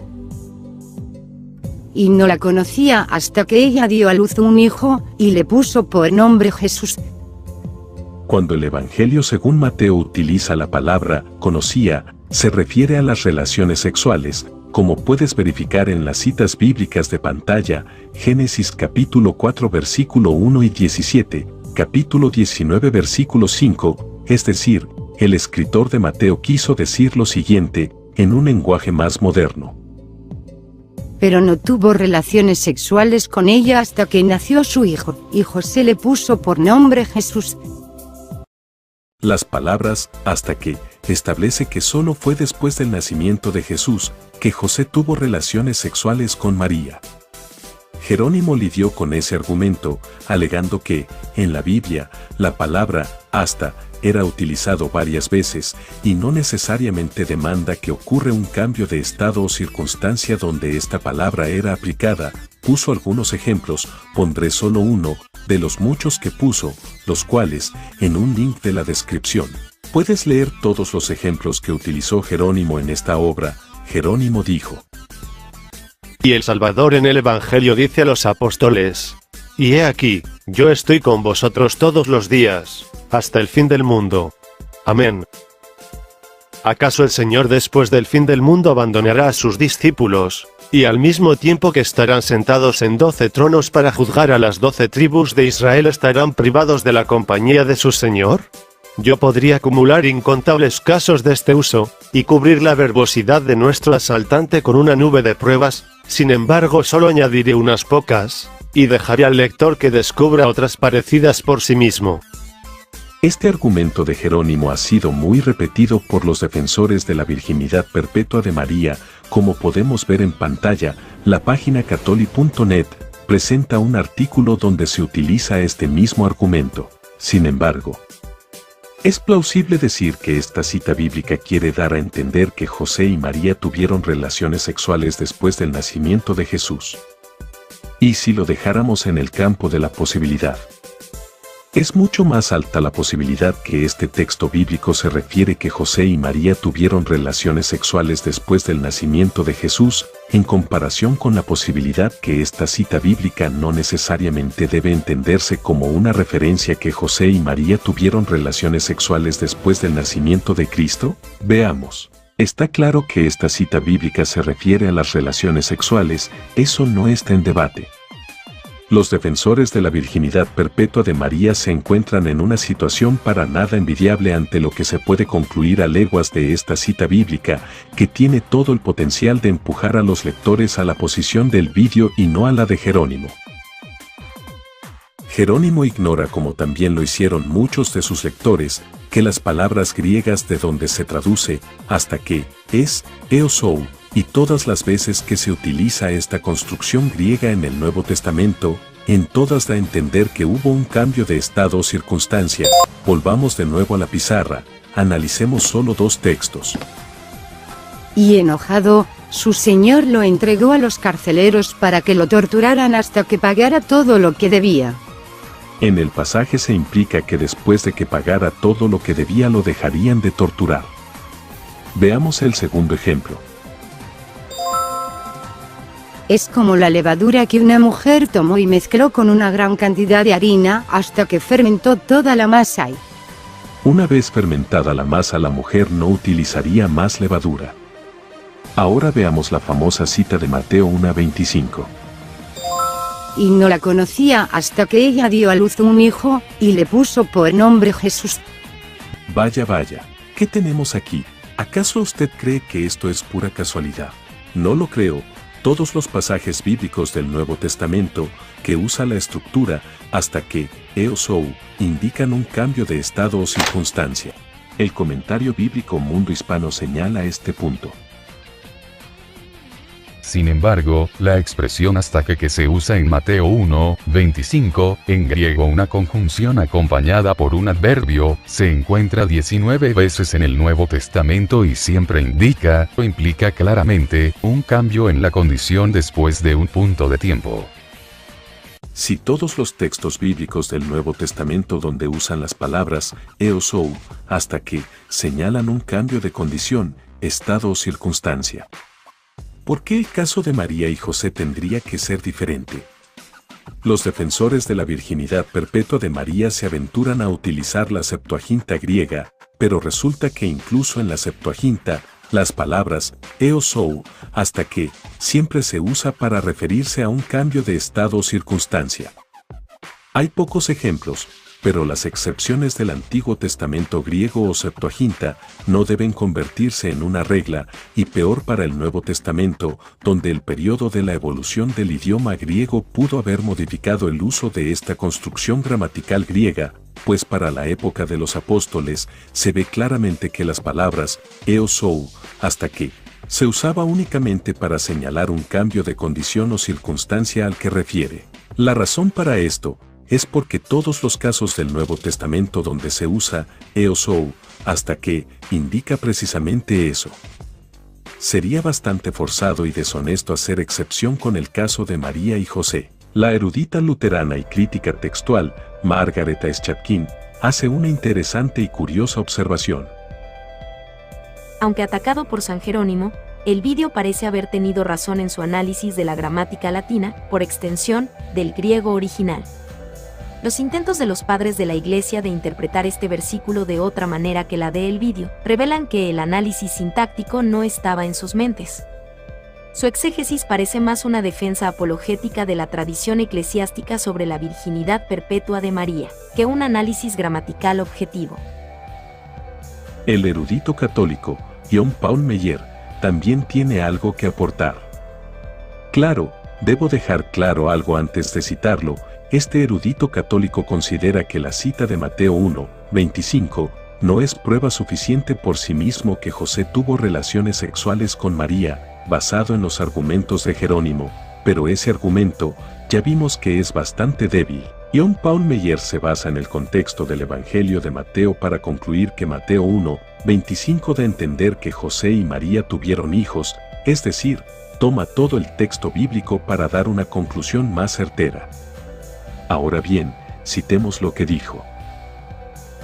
Y no la conocía hasta que ella dio a luz un hijo, y le puso por nombre Jesús. Cuando el Evangelio según Mateo utiliza la palabra conocía, se refiere a las relaciones sexuales, como puedes verificar en las citas bíblicas de pantalla, Génesis capítulo 4 versículo 1 y 17, capítulo 19 versículo 5, es decir, el escritor de Mateo quiso decir lo siguiente, en un lenguaje más moderno. Pero no tuvo relaciones sexuales con ella hasta que nació su hijo, y José le puso por nombre Jesús. Las palabras hasta que establece que solo fue después del nacimiento de Jesús que José tuvo relaciones sexuales con María. Jerónimo lidió con ese argumento, alegando que, en la Biblia, la palabra hasta era utilizado varias veces y no necesariamente demanda que ocurra un cambio de estado o circunstancia donde esta palabra era aplicada. Puso algunos ejemplos, pondré solo uno de los muchos que puso, los cuales, en un link de la descripción, puedes leer todos los ejemplos que utilizó Jerónimo en esta obra. Jerónimo dijo: y el Salvador en el Evangelio dice a los apóstoles: y he aquí, yo estoy con vosotros todos los días, hasta el fin del mundo. Amén. ¿Acaso el Señor después del fin del mundo abandonará a sus discípulos, y al mismo tiempo que estarán sentados en 12 tronos para juzgar a las 12 tribus de Israel estarán privados de la compañía de su Señor? Yo podría acumular incontables casos de este uso, y cubrir la verbosidad de nuestro asaltante con una nube de pruebas, sin embargo solo añadiré unas pocas, y dejaré al lector que descubra otras parecidas por sí mismo. Este argumento de Jerónimo ha sido muy repetido por los defensores de la virginidad perpetua de María. Como podemos ver en pantalla, la página catholic.net presenta un artículo donde se utiliza este mismo argumento. Sin embargo, es plausible decir que esta cita bíblica quiere dar a entender que José y María tuvieron relaciones sexuales después del nacimiento de Jesús. Y si lo dejáramos en el campo de la posibilidad, es mucho más alta la posibilidad que este texto bíblico se refiere que José y María tuvieron relaciones sexuales después del nacimiento de Jesús. en comparación con la posibilidad que esta cita bíblica no necesariamente debe entenderse como una referencia que José y María tuvieron relaciones sexuales después del nacimiento de Cristo? Veamos. Está claro que esta cita bíblica se refiere a las relaciones sexuales, eso no está en debate. Los defensores de la virginidad perpetua de María se encuentran en una situación para nada envidiable ante lo que se puede concluir a leguas de esta cita bíblica, que tiene todo el potencial de empujar a los lectores a la posición del vídeo y no a la de Jerónimo. Jerónimo ignora, como también lo hicieron muchos de sus lectores, que las palabras griegas de donde se traduce hasta que es eosou, y todas las veces que se utiliza esta construcción griega en el Nuevo Testamento, en todas da a entender que hubo un cambio de estado o circunstancia. Volvamos de nuevo a la pizarra, analicemos solo dos textos. Y enojado, su señor lo entregó a los carceleros para que lo torturaran hasta que pagara todo lo que debía. En el pasaje se implica que después de que pagara todo lo que debía lo dejarían de torturar. Veamos el segundo ejemplo. Es como la levadura que una mujer tomó y mezcló con una gran cantidad de harina hasta que fermentó toda la masa y... Una vez fermentada la masa, la mujer no utilizaría más levadura. Ahora veamos la famosa cita de Mateo 1:25. Y no la conocía hasta que ella dio a luz un hijo, y le puso por nombre Jesús. Vaya, ¿qué tenemos aquí? ¿Acaso usted cree que esto es pura casualidad? No lo creo. Todos los pasajes bíblicos del Nuevo Testamento que usa la estructura hasta que eosou indican un cambio de estado o circunstancia. El comentario bíblico Mundo Hispano señala este punto. Sin embargo, la expresión hasta que se usa en Mateo 1:25, en griego una conjunción acompañada por un adverbio, se encuentra 19 veces en el Nuevo Testamento y siempre indica o implica claramente un cambio en la condición después de un punto de tiempo. Si todos los textos bíblicos del Nuevo Testamento donde usan las palabras eosou hasta que señalan un cambio de condición, estado o circunstancia, ¿por qué el caso de María y José tendría que ser diferente? Los defensores de la virginidad perpetua de María se aventuran a utilizar la Septuaginta griega, pero resulta que incluso en la Septuaginta, las palabras eosou hasta que siempre se usa para referirse a un cambio de estado o circunstancia. Hay pocos ejemplos, pero las excepciones del Antiguo Testamento griego o Septuaginta no deben convertirse en una regla, y peor para el Nuevo Testamento, donde el periodo de la evolución del idioma griego pudo haber modificado el uso de esta construcción gramatical griega, pues para la época de los apóstoles se ve claramente que las palabras eosou hasta que se usaba únicamente para señalar un cambio de condición o circunstancia al que refiere. La razón para esto es porque todos los casos del Nuevo Testamento donde se usa eosou hasta que indica precisamente eso. Sería bastante forzado y deshonesto hacer excepción con el caso de María y José. La erudita luterana y crítica textual, Margareta Schatkin, hace una interesante y curiosa observación. Aunque atacado por San Jerónimo, el vídeo parece haber tenido razón en su análisis de la gramática latina, por extensión, del griego original. Los intentos de los padres de la Iglesia de interpretar este versículo de otra manera que la de el vídeo revelan que el análisis sintáctico no estaba en sus mentes. Su exégesis parece más una defensa apologética de la tradición eclesiástica sobre la virginidad perpetua de María, que un análisis gramatical objetivo. El erudito católico, John Paul Meyer, también tiene algo que aportar. Claro, debo dejar claro algo antes de citarlo. Este erudito católico considera que la cita de Mateo 1:25 no es prueba suficiente por sí mismo que José tuvo relaciones sexuales con María, basado en los argumentos de Jerónimo, pero ese argumento ya vimos que es bastante débil. John Paul Meyer se basa en el contexto del Evangelio de Mateo para concluir que Mateo 1:25 da a entender que José y María tuvieron hijos, es decir, toma todo el texto bíblico para dar una conclusión más certera. Ahora bien, citemos lo que dijo.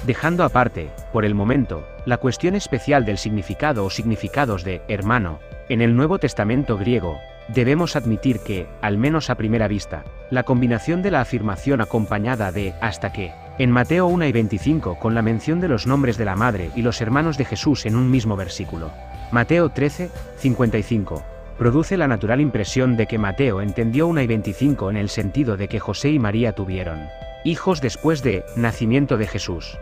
Dejando aparte, por el momento, la cuestión especial del significado o significados de hermano, en el Nuevo Testamento griego, Debemos admitir que, al menos a primera vista, la combinación de la afirmación acompañada de hasta que, en Mateo 1 y 25 con la mención de los nombres de la madre y los hermanos de Jesús en un mismo versículo, Mateo 13, 55, produce la natural impresión de que Mateo entendió 1 y 25 en el sentido de que José y María tuvieron hijos después de nacimiento de Jesús.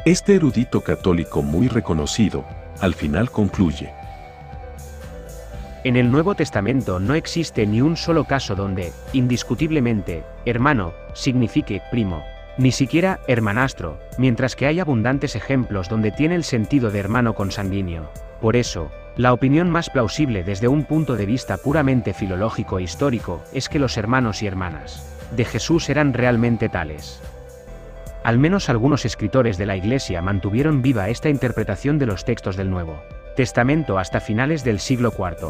Este erudito católico muy reconocido, al final concluye: en el Nuevo Testamento no existe ni un solo caso donde, indiscutiblemente, hermano, signifique primo, ni siquiera hermanastro, mientras que hay abundantes ejemplos donde tiene el sentido de hermano consanguíneo. Por eso, la opinión más plausible desde un punto de vista puramente filológico e histórico es que los hermanos y hermanas de Jesús eran realmente tales. Al menos algunos escritores de la Iglesia mantuvieron viva esta interpretación de los textos del Nuevo Testamento hasta finales del siglo IV.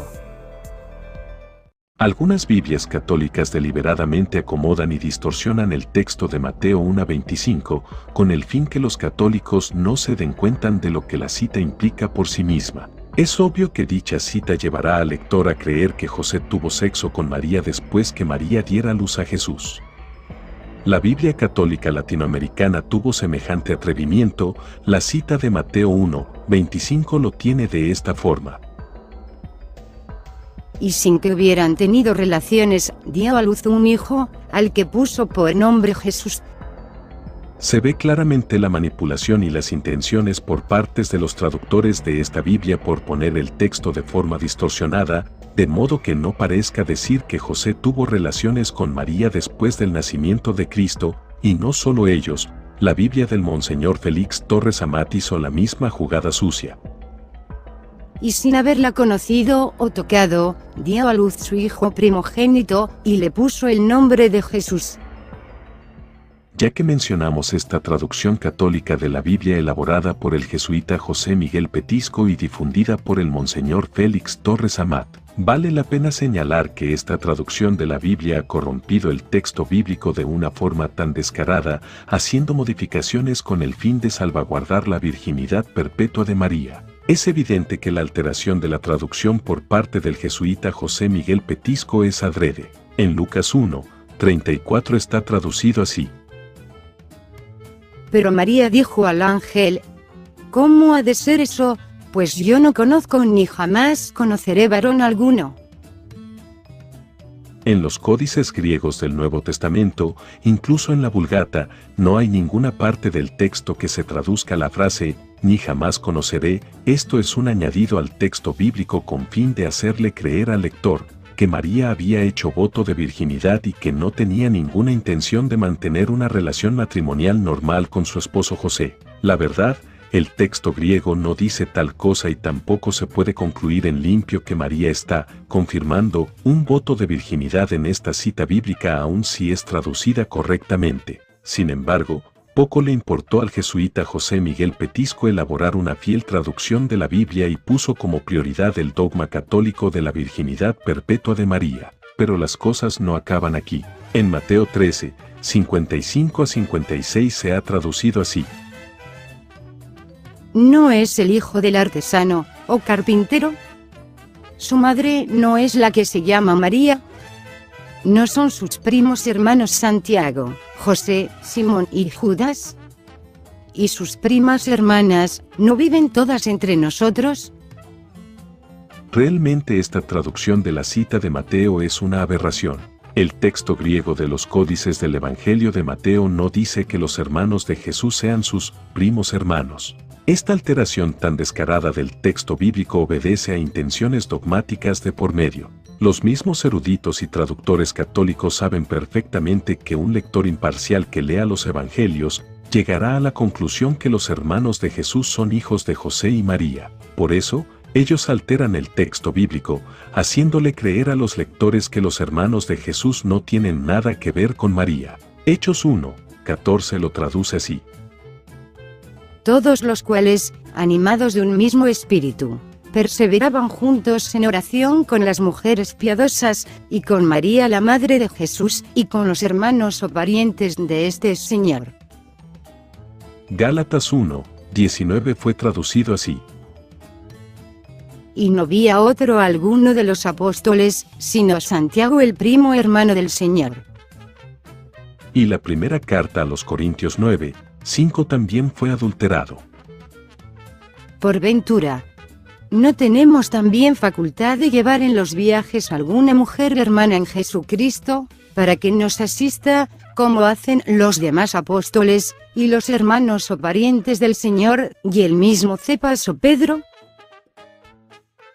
Algunas Biblias católicas deliberadamente acomodan y distorsionan el texto de Mateo 1:25, con el fin que los católicos no se den cuenta de lo que la cita implica por sí misma. Es obvio que dicha cita llevará al lector a creer que José tuvo sexo con María después que María diera a luz a Jesús. La Biblia católica latinoamericana tuvo semejante atrevimiento. La cita de Mateo 1:25 lo tiene de esta forma: y sin que hubieran tenido relaciones, dio a luz un hijo, al que puso por nombre Jesús. Se ve claramente la manipulación y las intenciones por partes de los traductores de esta Biblia por poner el texto de forma distorsionada, de modo que no parezca decir que José tuvo relaciones con María después del nacimiento de Cristo, y no solo ellos. La Biblia del Monseñor Félix Torres Amat hizo la misma jugada sucia. Y sin haberla conocido o tocado, dio a luz su hijo primogénito, y le puso el nombre de Jesús. Ya que mencionamos esta traducción católica de la Biblia elaborada por el jesuita José Miguel Petisco y difundida por el Monseñor Félix Torres Amat, vale la pena señalar que esta traducción de la Biblia ha corrompido el texto bíblico de una forma tan descarada, haciendo modificaciones con el fin de salvaguardar la virginidad perpetua de María. Es evidente que la alteración de la traducción por parte del jesuita José Miguel Petisco es adrede. En Lucas 1:34 está traducido así: pero María dijo al ángel: ¿cómo ha de ser eso? Pues yo no conozco ni jamás conoceré varón alguno. En los códices griegos del Nuevo Testamento, incluso en la Vulgata, no hay ninguna parte del texto que se traduzca la frase ni jamás conoceré. Esto es un añadido al texto bíblico con fin de hacerle creer al lector que María había hecho voto de virginidad y que no tenía ninguna intención de mantener una relación matrimonial normal con su esposo José. La verdad, el texto griego no dice tal cosa y tampoco se puede concluir en limpio que María está confirmando un voto de virginidad en esta cita bíblica, aun si es traducida correctamente. Sin embargo, poco le importó al jesuita José Miguel Petisco elaborar una fiel traducción de la Biblia y puso como prioridad el dogma católico de la virginidad perpetua de María. Pero las cosas no acaban aquí. En Mateo 13, 55-56 se ha traducido así: ¿no es el hijo del artesano, o carpintero? ¿Su madre no es la que se llama María? ¿No son sus primos hermanos Santiago, José, Simón y Judas? ¿Y sus primas hermanas, no viven todas entre nosotros? Realmente esta traducción de la cita de Mateo es una aberración. El texto griego de los códices del Evangelio de Mateo no dice que los hermanos de Jesús sean sus primos hermanos. Esta alteración tan descarada del texto bíblico obedece a intenciones dogmáticas de por medio. Los mismos eruditos y traductores católicos saben perfectamente que un lector imparcial que lea los evangelios llegará a la conclusión que los hermanos de Jesús son hijos de José y María. Por eso, ellos alteran el texto bíblico, haciéndole creer a los lectores que los hermanos de Jesús no tienen nada que ver con María. Hechos 1:14 lo traduce así: todos los cuales, animados de un mismo espíritu, perseveraban juntos en oración con las mujeres piadosas, y con María la madre de Jesús, y con los hermanos o parientes de este Señor. Gálatas 1:19 fue traducido así: y no vi a otro alguno de los apóstoles, sino Santiago el primo hermano del Señor. Y la primera carta a los Corintios 9:5 también fue adulterado. Por ventura, ¿no tenemos también facultad de llevar en los viajes alguna mujer hermana en Jesucristo, para que nos asista, como hacen los demás apóstoles, y los hermanos o parientes del Señor, y el mismo Cepas o Pedro?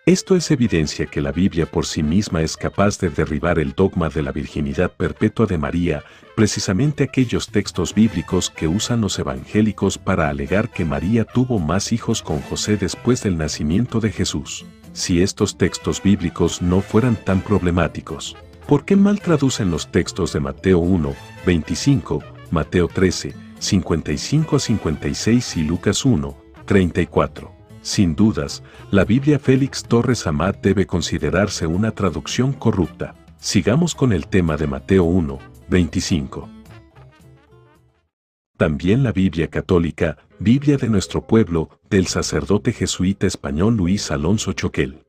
Esto es evidencia que la Biblia por sí misma es capaz de derribar el dogma de la virginidad perpetua de María, precisamente aquellos textos bíblicos que usan los evangélicos para alegar que María tuvo más hijos con José después del nacimiento de Jesús. Si estos textos bíblicos no fueran tan problemáticos, ¿por qué mal traducen los textos de Mateo 1:25, Mateo 13:55-56 y Lucas 1:34? Sin dudas, la Biblia Félix Torres Amat debe considerarse una traducción corrupta. Sigamos con el tema de Mateo 1:25. También la Biblia católica, Biblia de nuestro pueblo, del sacerdote jesuita español Luis Alonso Choquel.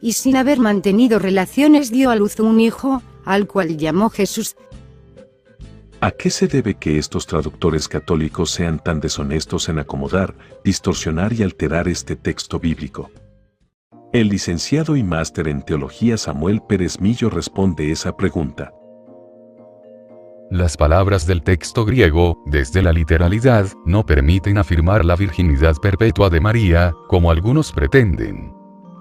Y sin haber mantenido relaciones dio a luz un hijo, al cual llamó Jesús. ¿A qué se debe que estos traductores católicos sean tan deshonestos en acomodar, distorsionar y alterar este texto bíblico? El licenciado y máster en teología Samuel Pérez Millo responde esa pregunta. Las palabras del texto griego, desde la literalidad, no permiten afirmar la virginidad perpetua de María, como algunos pretenden.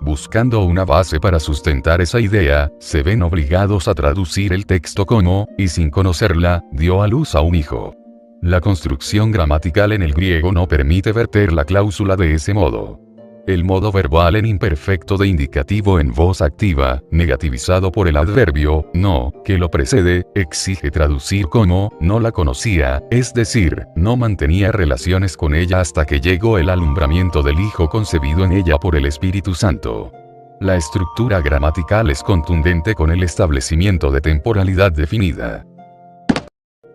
Buscando una base para sustentar esa idea, se ven obligados a traducir el texto como, y sin conocerla, dio a luz a un hijo. La construcción gramatical en el griego no permite verter la cláusula de ese modo. El modo verbal en imperfecto de indicativo en voz activa, negativizado por el adverbio no, que lo precede, exige traducir como no la conocía, es decir, no mantenía relaciones con ella hasta que llegó el alumbramiento del Hijo concebido en ella por el Espíritu Santo. La estructura gramatical es contundente con el establecimiento de temporalidad definida.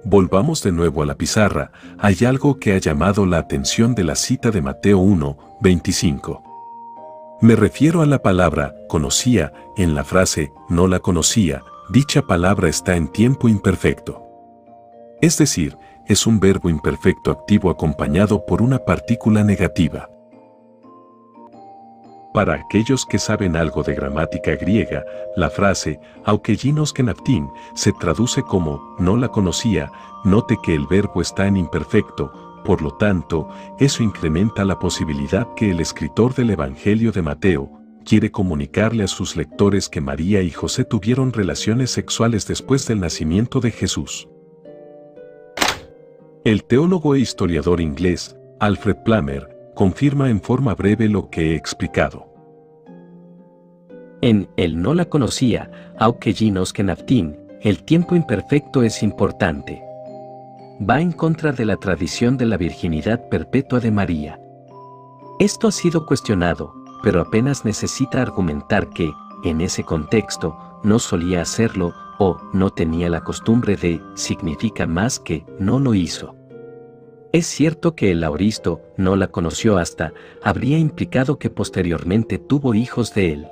Volvamos de nuevo a la pizarra. Hay algo que ha llamado la atención de la cita de Mateo 1:25. Me refiero a la palabra conocía, en la frase no la conocía. Dicha palabra está en tiempo imperfecto. Es decir, es un verbo imperfecto activo acompañado por una partícula negativa. Para aquellos que saben algo de gramática griega, la frase aukellinos kenaftin se traduce como no la conocía. Note que el verbo está en imperfecto, por lo tanto, eso incrementa la posibilidad que el escritor del Evangelio de Mateo quiere comunicarle a sus lectores que María y José tuvieron relaciones sexuales después del nacimiento de Jesús. El teólogo e historiador inglés, Alfred Plummer, confirma en forma breve lo que he explicado. En él no la conocía, aukellinos kenaftin, el tiempo imperfecto es importante. Va en contra de la tradición de la virginidad perpetua de María. Esto ha sido cuestionado, pero apenas necesita argumentar que, en ese contexto, no solía hacerlo, o no tenía la costumbre de, significa más que, no lo hizo. Es cierto que el auristo no la conoció hasta, habría implicado que posteriormente tuvo hijos de él.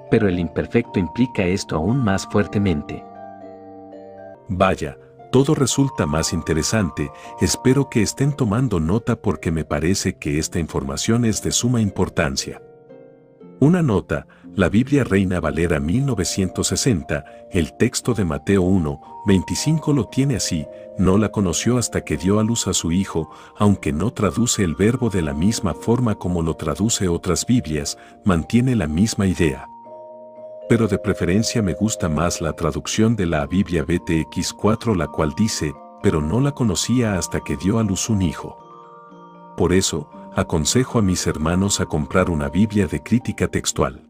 Pero el imperfecto implica esto aún más fuertemente. Vaya, todo resulta más interesante. Espero que estén tomando nota porque me parece que esta información es de suma importancia. Una nota, la Biblia Reina Valera 1960, el texto de Mateo 1:25 lo tiene así, no la conoció hasta que dio a luz a su hijo, aunque no traduce el verbo de la misma forma como lo traduce otras Biblias, mantiene la misma idea. Pero de preferencia me gusta más la traducción de la Biblia BTX4, la cual dice, pero no la conocía hasta que dio a luz un hijo. Por eso, aconsejo a mis hermanos a comprar una Biblia de crítica textual.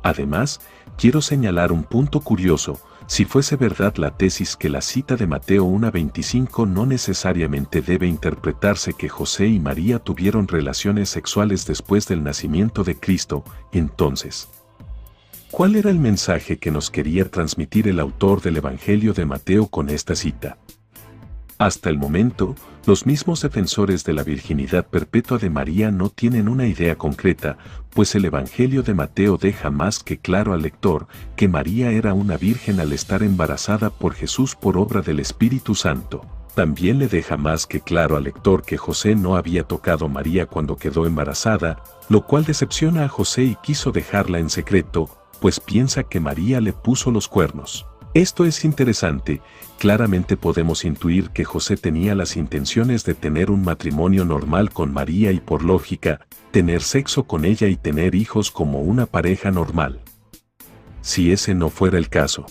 Además, quiero señalar un punto curioso. Si fuese verdad la tesis que la cita de Mateo 1:25 no necesariamente debe interpretarse que José y María tuvieron relaciones sexuales después del nacimiento de Cristo, entonces, ¿cuál era el mensaje que nos quería transmitir el autor del Evangelio de Mateo con esta cita? Hasta el momento, Los mismos defensores de la virginidad perpetua de María no tienen una idea concreta, pues el Evangelio de Mateo deja más que claro al lector que María era una virgen al estar embarazada por Jesús por obra del Espíritu Santo. También le deja más que claro al lector que José no había tocado a María cuando quedó embarazada, lo cual decepciona a José y quiso dejarla en secreto, pues piensa que María le puso los cuernos. Esto es interesante, claramente podemos intuir que José tenía las intenciones de tener un matrimonio normal con María y por lógica, tener sexo con ella y tener hijos como una pareja normal. Si ese no fuera el caso,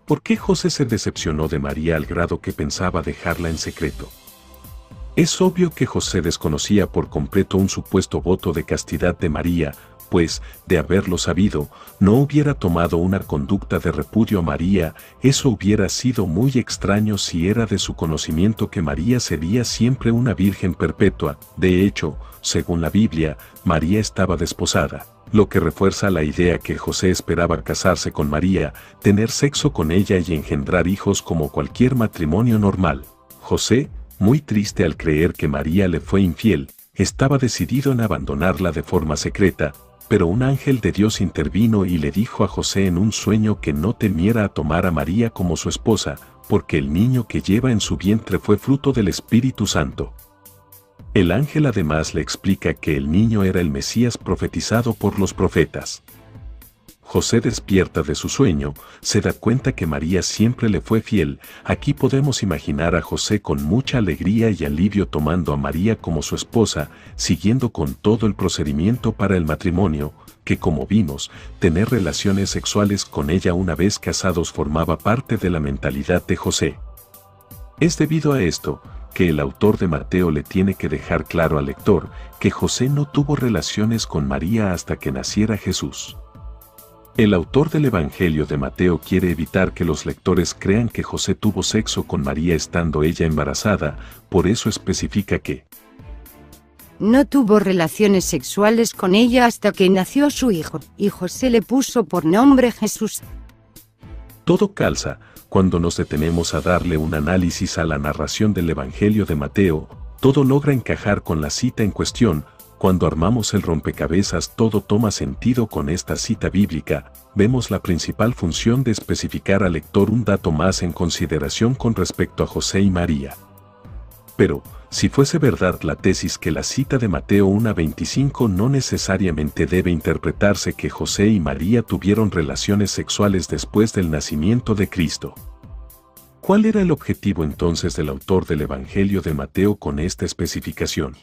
¿por qué José se decepcionó de María al grado que pensaba dejarla en secreto? Es obvio que José desconocía por completo un supuesto voto de castidad de María, pues, de haberlo sabido, no hubiera tomado una conducta de repudio a María. Eso hubiera sido muy extraño si era de su conocimiento que María sería siempre una virgen perpetua. De hecho, según la Biblia, María estaba desposada, lo que refuerza la idea que José esperaba casarse con María, tener sexo con ella y engendrar hijos como cualquier matrimonio normal. José, muy triste al creer que María le fue infiel, estaba decidido en abandonarla de forma secreta, pero un ángel de Dios intervino y le dijo a José en un sueño que no temiera a tomar a María como su esposa, porque el niño que lleva en su vientre fue fruto del Espíritu Santo. El ángel además le explica que el niño era el Mesías profetizado por los profetas. José despierta de su sueño, se da cuenta que María siempre le fue fiel. Aquí podemos imaginar a José con mucha alegría y alivio tomando a María como su esposa, siguiendo con todo el procedimiento para el matrimonio, que como vimos, tener relaciones sexuales con ella una vez casados formaba parte de la mentalidad de José. Es debido a esto, que el autor de Mateo le tiene que dejar claro al lector que José no tuvo relaciones con María hasta que naciera Jesús. El autor del Evangelio de Mateo quiere evitar que los lectores crean que José tuvo sexo con María estando ella embarazada, por eso especifica que no tuvo relaciones sexuales con ella hasta que nació su hijo, y José le puso por nombre Jesús. Todo calza cuando nos detenemos a darle un análisis a la narración del Evangelio de Mateo, todo logra encajar con la cita en cuestión. Cuando armamos el rompecabezas todo toma sentido con esta cita bíblica, vemos la principal función de especificar al lector un dato más en consideración con respecto a José y María. Pero, si fuese verdad la tesis que la cita de Mateo 1:25 no necesariamente debe interpretarse que José y María tuvieron relaciones sexuales después del nacimiento de Cristo. ¿Cuál era el objetivo entonces del autor del Evangelio de Mateo con esta especificación?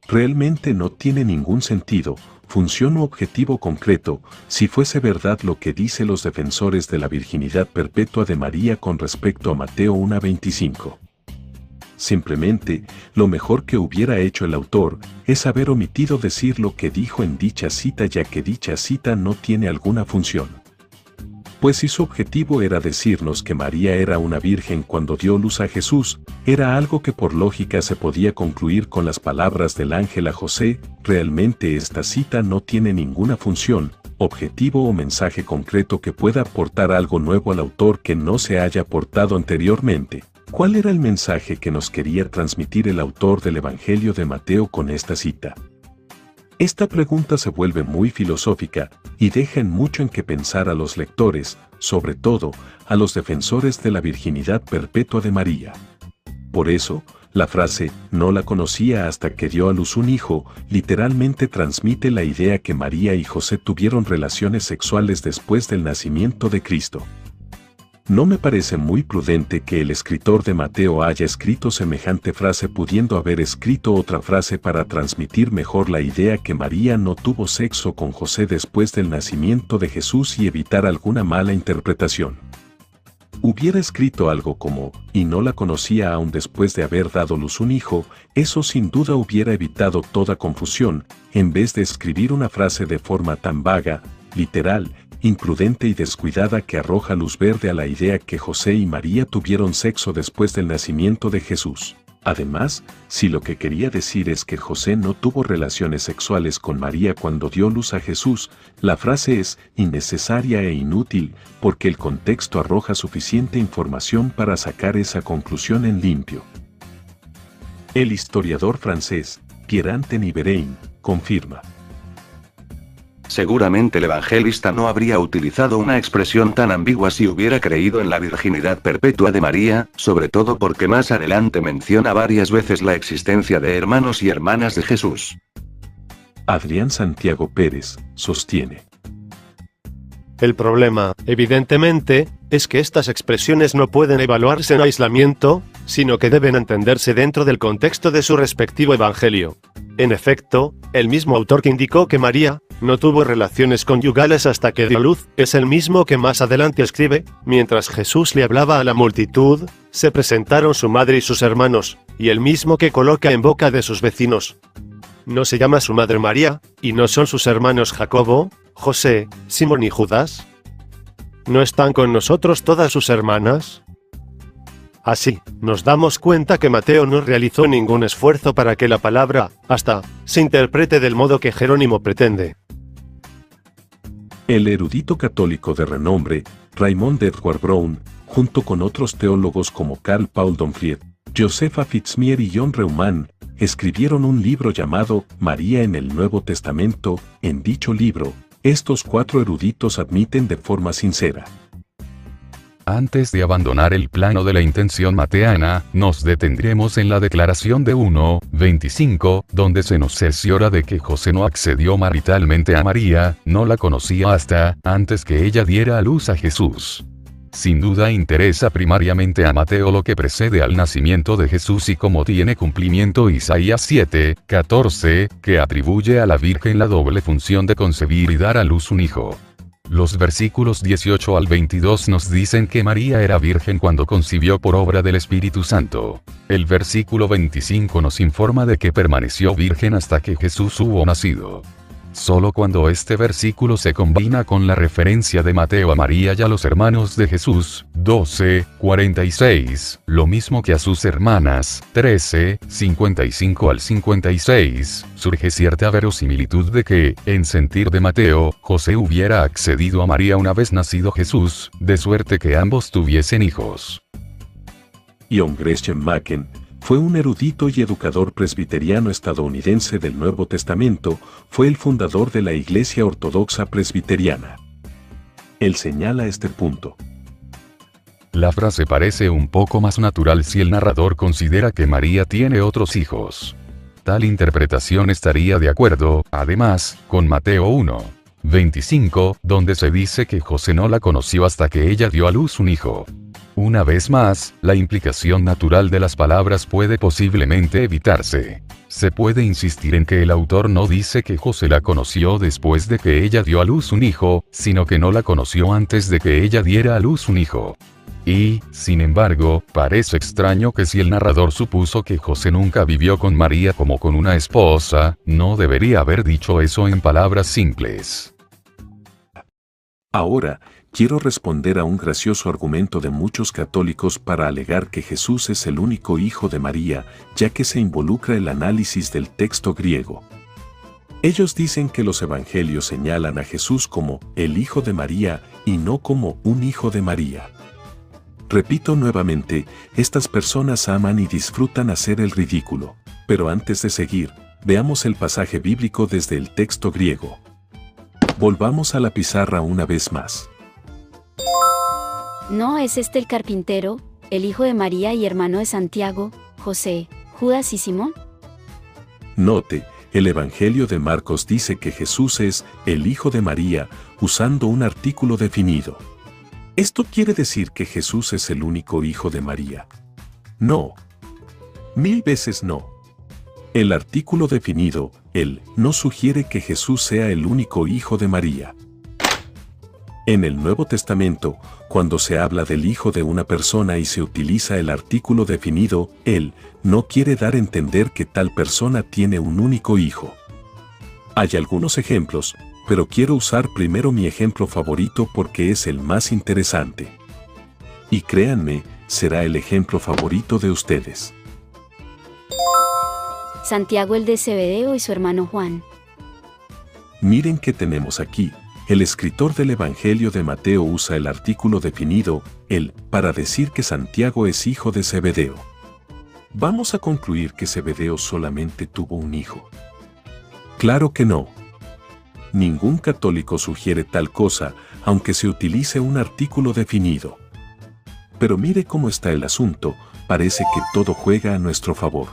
Realmente no tiene ningún sentido, función u objetivo concreto, si fuese verdad lo que dicen los defensores de la virginidad perpetua de María con respecto a Mateo 1:25. Simplemente, lo mejor que hubiera hecho el autor es haber omitido decir lo que dijo en dicha cita, ya que dicha cita no tiene alguna función. Pues si su objetivo era decirnos que María era una virgen cuando dio luz a Jesús, era algo que por lógica se podía concluir con las palabras del ángel a José, realmente esta cita no tiene ninguna función, objetivo o mensaje concreto que pueda aportar algo nuevo al autor que no se haya aportado anteriormente. ¿Cuál era el mensaje que nos quería transmitir el autor del Evangelio de Mateo con esta cita? Esta pregunta se vuelve muy filosófica y deja mucho en qué pensar a los lectores, sobre todo a los defensores de la virginidad perpetua de María. Por eso, la frase «no la conocía hasta que dio a luz un hijo» literalmente transmite la idea que María y José tuvieron relaciones sexuales después del nacimiento de Cristo. No me parece muy prudente que el escritor de Mateo haya escrito semejante frase pudiendo haber escrito otra frase para transmitir mejor la idea que María no tuvo sexo con José después del nacimiento de Jesús y evitar alguna mala interpretación. Hubiera escrito algo como, y no la conocía aún después de haber dado luz un hijo, eso sin duda hubiera evitado toda confusión, en vez de escribir una frase de forma tan vaga, literal, imprudente y descuidada que arroja luz verde a la idea que José y María tuvieron sexo después del nacimiento de Jesús. Además, si lo que quería decir es que José no tuvo relaciones sexuales con María cuando dio luz a Jesús, la frase es innecesaria e inútil, porque el contexto arroja suficiente información para sacar esa conclusión en limpio. El historiador francés, Pierre-Antony Bérain, confirma. Seguramente el evangelista no habría utilizado una expresión tan ambigua si hubiera creído en la virginidad perpetua de María, sobre todo porque más adelante menciona varias veces la existencia de hermanos y hermanas de Jesús. Adrián Santiago Pérez sostiene. El problema, evidentemente, es que estas expresiones no pueden evaluarse en aislamiento, sino que deben entenderse dentro del contexto de su respectivo evangelio. En efecto, el mismo autor que indicó que María no tuvo relaciones conyugales hasta que dio a luz, es el mismo que más adelante escribe, mientras Jesús le hablaba a la multitud, se presentaron su madre y sus hermanos, y el mismo que coloca en boca de sus vecinos. ¿No se llama su madre María, y no son sus hermanos Jacobo, José, Simón y Judas? ¿No están con nosotros todas sus hermanas? Así, nos damos cuenta que Mateo no realizó ningún esfuerzo para que la palabra hasta se interprete del modo que Jerónimo pretende. El erudito católico de renombre, Raymond Edward Brown, junto con otros teólogos como Karl Paul Domfried, Josepha Fitzmyer y John Reumann, escribieron un libro llamado María en el Nuevo Testamento. En dicho libro, estos 4 eruditos admiten de forma sincera. Antes de abandonar el plano de la intención mateana, nos detendremos en la declaración de 1:25, donde se nos cerciora de que José no accedió maritalmente a María, no la conocía hasta antes que ella diera a luz a Jesús. Sin duda interesa primariamente a Mateo lo que precede al nacimiento de Jesús y cómo tiene cumplimiento Isaías 7:14, que atribuye a la Virgen la doble función de concebir y dar a luz un hijo. Los versículos 18 al 22 nos dicen que María era virgen cuando concibió por obra del Espíritu Santo. El versículo 25 nos informa de que permaneció virgen hasta que Jesús hubo nacido. Solo cuando este versículo se combina con la referencia de Mateo a María y a los hermanos de Jesús, 12:46, lo mismo que a sus hermanas, 13:55 al 56, surge cierta verosimilitud de que, en sentir de Mateo, José hubiera accedido a María una vez nacido Jesús, de suerte que ambos tuviesen hijos. John Gresham Machen fue un erudito y educador presbiteriano estadounidense del Nuevo Testamento, fue el fundador de la Iglesia Ortodoxa Presbiteriana. Él señala este punto. La frase parece un poco más natural si el narrador considera que María tiene otros hijos. Tal interpretación estaría de acuerdo, además, con Mateo 1:25, donde se dice que José no la conoció hasta que ella dio a luz un hijo. Una vez más, la implicación natural de las palabras puede posiblemente evitarse. Se puede insistir en que el autor no dice que José la conoció después de que ella dio a luz un hijo, sino que no la conoció antes de que ella diera a luz un hijo. Y, sin embargo, parece extraño que si el narrador supuso que José nunca vivió con María como con una esposa, no debería haber dicho eso en palabras simples. Ahora, quiero responder a un gracioso argumento de muchos católicos para alegar que Jesús es el único hijo de María, ya que se involucra el análisis del texto griego. Ellos dicen que los evangelios señalan a Jesús como el hijo de María y no como un hijo de María. Repito nuevamente, estas personas aman y disfrutan hacer el ridículo. Pero antes de seguir, veamos el pasaje bíblico desde el texto griego. Volvamos a la pizarra una vez más. ¿No es este el carpintero, el hijo de María y hermano de Santiago, José, Judas y Simón? Note, el Evangelio de Marcos dice que Jesús es el hijo de María, usando un artículo definido. ¿Esto quiere decir que Jesús es el único hijo de María? No. 1000 veces no. El artículo definido, el, no sugiere que Jesús sea el único hijo de María. En el Nuevo Testamento, cuando se habla del hijo de una persona y se utiliza el artículo definido, el, no quiere dar a entender que tal persona tiene un único hijo. Hay algunos ejemplos, pero quiero usar primero mi ejemplo favorito porque es el más interesante. Y créanme, será el ejemplo favorito de ustedes. Santiago el de Zebedeo y su hermano Juan. Miren qué tenemos aquí. El escritor del Evangelio de Mateo usa el artículo definido, el, para decir que Santiago es hijo de Zebedeo. ¿Vamos a concluir que Zebedeo solamente tuvo un hijo? Claro que no. Ningún católico sugiere tal cosa, aunque se utilice un artículo definido. Pero mire cómo está el asunto, parece que todo juega a nuestro favor.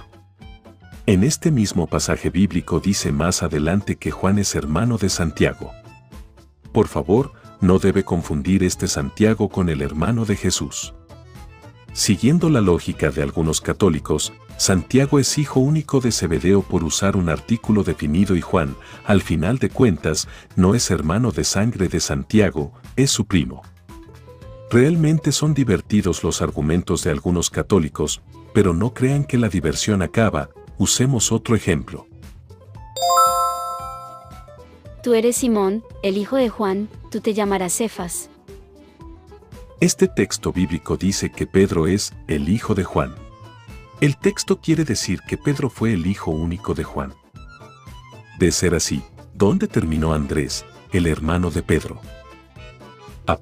En este mismo pasaje bíblico dice más adelante que Juan es hermano de Santiago. Por favor, no debe confundir este Santiago con el hermano de Jesús. Siguiendo la lógica de algunos católicos, Santiago es hijo único de Zebedeo por usar un artículo definido y Juan, al final de cuentas, no es hermano de sangre de Santiago, es su primo. Realmente son divertidos los argumentos de algunos católicos, pero no crean que la diversión acaba. Usemos otro ejemplo. Tú eres Simón, el hijo de Juan, tú te llamarás Cefas. Este texto bíblico dice que Pedro es el hijo de Juan. El texto quiere decir que Pedro fue el hijo único de Juan. De ser así, ¿dónde terminó Andrés, el hermano de Pedro?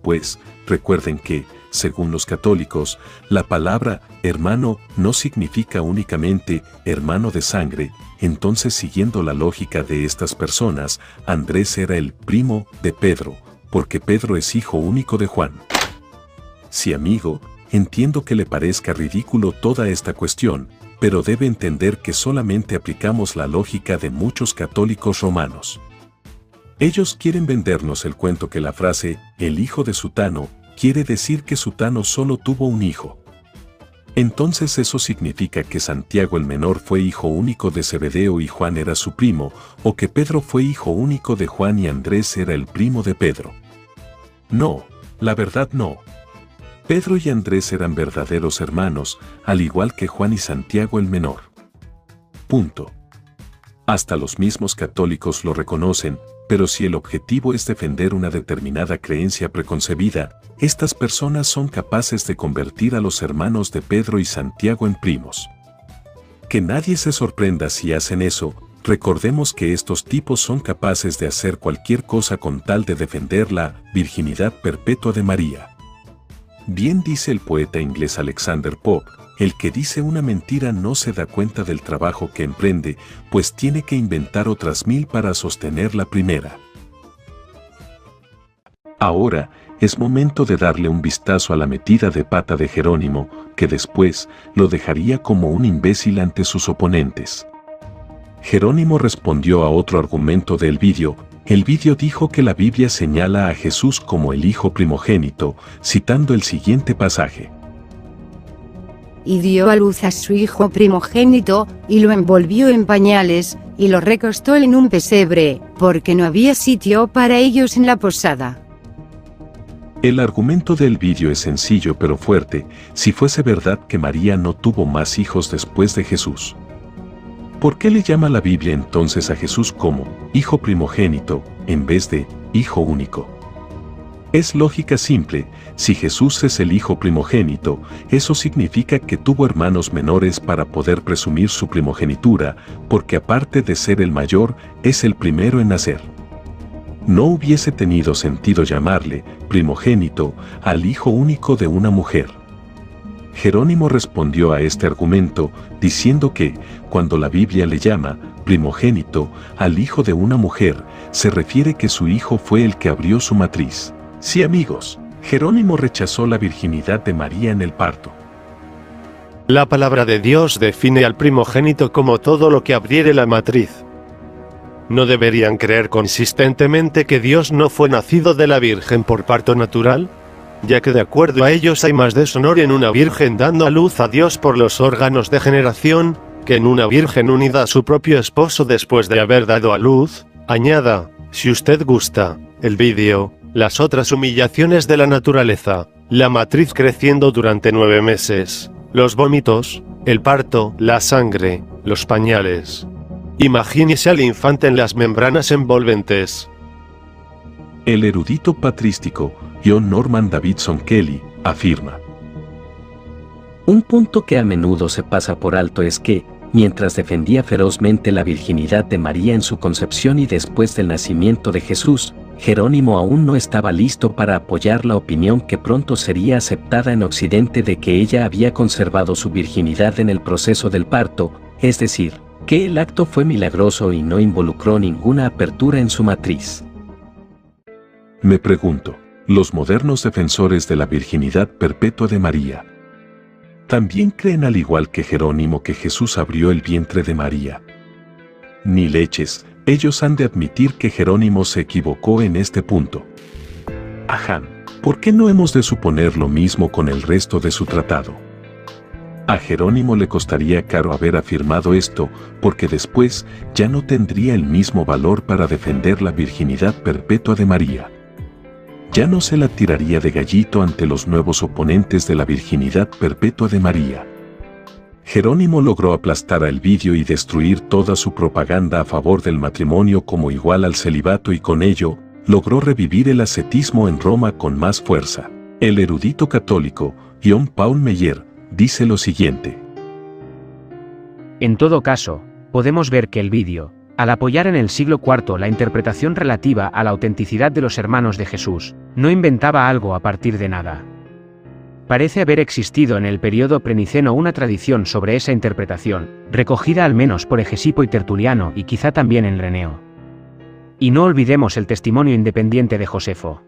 Pues, recuerden que, según los católicos, la palabra hermano no significa únicamente hermano de sangre, entonces siguiendo la lógica de estas personas, Andrés era el primo de Pedro, porque Pedro es hijo único de Juan. Sí, amigo, entiendo que le parezca ridículo toda esta cuestión, pero debe entender que solamente aplicamos la lógica de muchos católicos romanos. Ellos quieren vendernos el cuento que la frase, el hijo de Sutano, quiere decir que Sutano solo tuvo un hijo. Entonces eso significa que Santiago el menor fue hijo único de Zebedeo y Juan era su primo, o que Pedro fue hijo único de Juan y Andrés era el primo de Pedro. No, la verdad no. Pedro y Andrés eran verdaderos hermanos, al igual que Juan y Santiago el menor. Punto. Hasta los mismos católicos lo reconocen, pero si el objetivo es defender una determinada creencia preconcebida, estas personas son capaces de convertir a los hermanos de Pedro y Santiago en primos. Que nadie se sorprenda si hacen eso, recordemos que estos tipos son capaces de hacer cualquier cosa con tal de defender la virginidad perpetua de María. Bien dice el poeta inglés Alexander Pope, el que dice una mentira no se da cuenta del trabajo que emprende, pues tiene que inventar otras 1000 para sostener la primera. Ahora, es momento de darle un vistazo a la metida de pata de Jerónimo, que después lo dejaría como un imbécil ante sus oponentes. Jerónimo respondió a otro argumento del vídeo. El vídeo dijo que la Biblia señala a Jesús como el hijo primogénito, citando el siguiente pasaje. Y dio a luz a su hijo primogénito, y lo envolvió en pañales, y lo recostó en un pesebre, porque no había sitio para ellos en la posada. El argumento del vídeo es sencillo pero fuerte, si fuese verdad que María no tuvo más hijos después de Jesús. ¿Por qué le llama la Biblia entonces a Jesús como hijo primogénito, en vez de hijo único? Es lógica simple, si Jesús es el hijo primogénito, eso significa que tuvo hermanos menores para poder presumir su primogenitura, porque aparte de ser el mayor, es el primero en nacer. No hubiese tenido sentido llamarle primogénito al hijo único de una mujer. Jerónimo respondió a este argumento diciendo que, cuando la Biblia le llama primogénito al hijo de una mujer, se refiere que su hijo fue el que abrió su matriz. Sí, amigos, Jerónimo rechazó la virginidad de María en el parto. La palabra de Dios define al primogénito como todo lo que abriere la matriz. ¿No deberían creer consistentemente que Dios no fue nacido de la Virgen por parto natural? Ya que de acuerdo a ellos hay más deshonor en una virgen dando a luz a Dios por los órganos de generación, que en una virgen unida a su propio esposo después de haber dado a luz. Añada, si usted gusta, el vídeo, las otras humillaciones de la naturaleza, la matriz creciendo durante 9 meses, los vómitos, el parto, la sangre, los pañales. Imagínese al infante en las membranas envolventes. El erudito patrístico John Norman Davidson Kelly afirma: un punto que a menudo se pasa por alto es que, mientras defendía ferozmente la virginidad de María en su concepción y después del nacimiento de Jesús, Jerónimo aún no estaba listo para apoyar la opinión que pronto sería aceptada en Occidente de que ella había conservado su virginidad en el proceso del parto, es decir, que el acto fue milagroso y no involucró ninguna apertura en su matriz. Me pregunto, los modernos defensores de la virginidad perpetua de María, ¿también creen al igual que Jerónimo que Jesús abrió el vientre de María? Ni leches, ellos han de admitir que Jerónimo se equivocó en este punto. Ajá, ¿por qué no hemos de suponer lo mismo con el resto de su tratado? A Jerónimo le costaría caro haber afirmado esto, porque después ya no tendría el mismo valor para defender la virginidad perpetua de María. Ya no se la tiraría de gallito ante los nuevos oponentes de la virginidad perpetua de María. Jerónimo logró aplastar a Elvidio y destruir toda su propaganda a favor del matrimonio como igual al celibato y con ello, logró revivir el ascetismo en Roma con más fuerza. El erudito católico, John Paul Meyer, dice lo siguiente. En todo caso, podemos ver que Elvidio, al apoyar en el siglo IV la interpretación relativa a la autenticidad de los hermanos de Jesús, no inventaba algo a partir de nada. Parece haber existido en el período preniceno una tradición sobre esa interpretación, recogida al menos por Hegesipo y Tertuliano y quizá también en Reneo. Y no olvidemos el testimonio independiente de Josefo.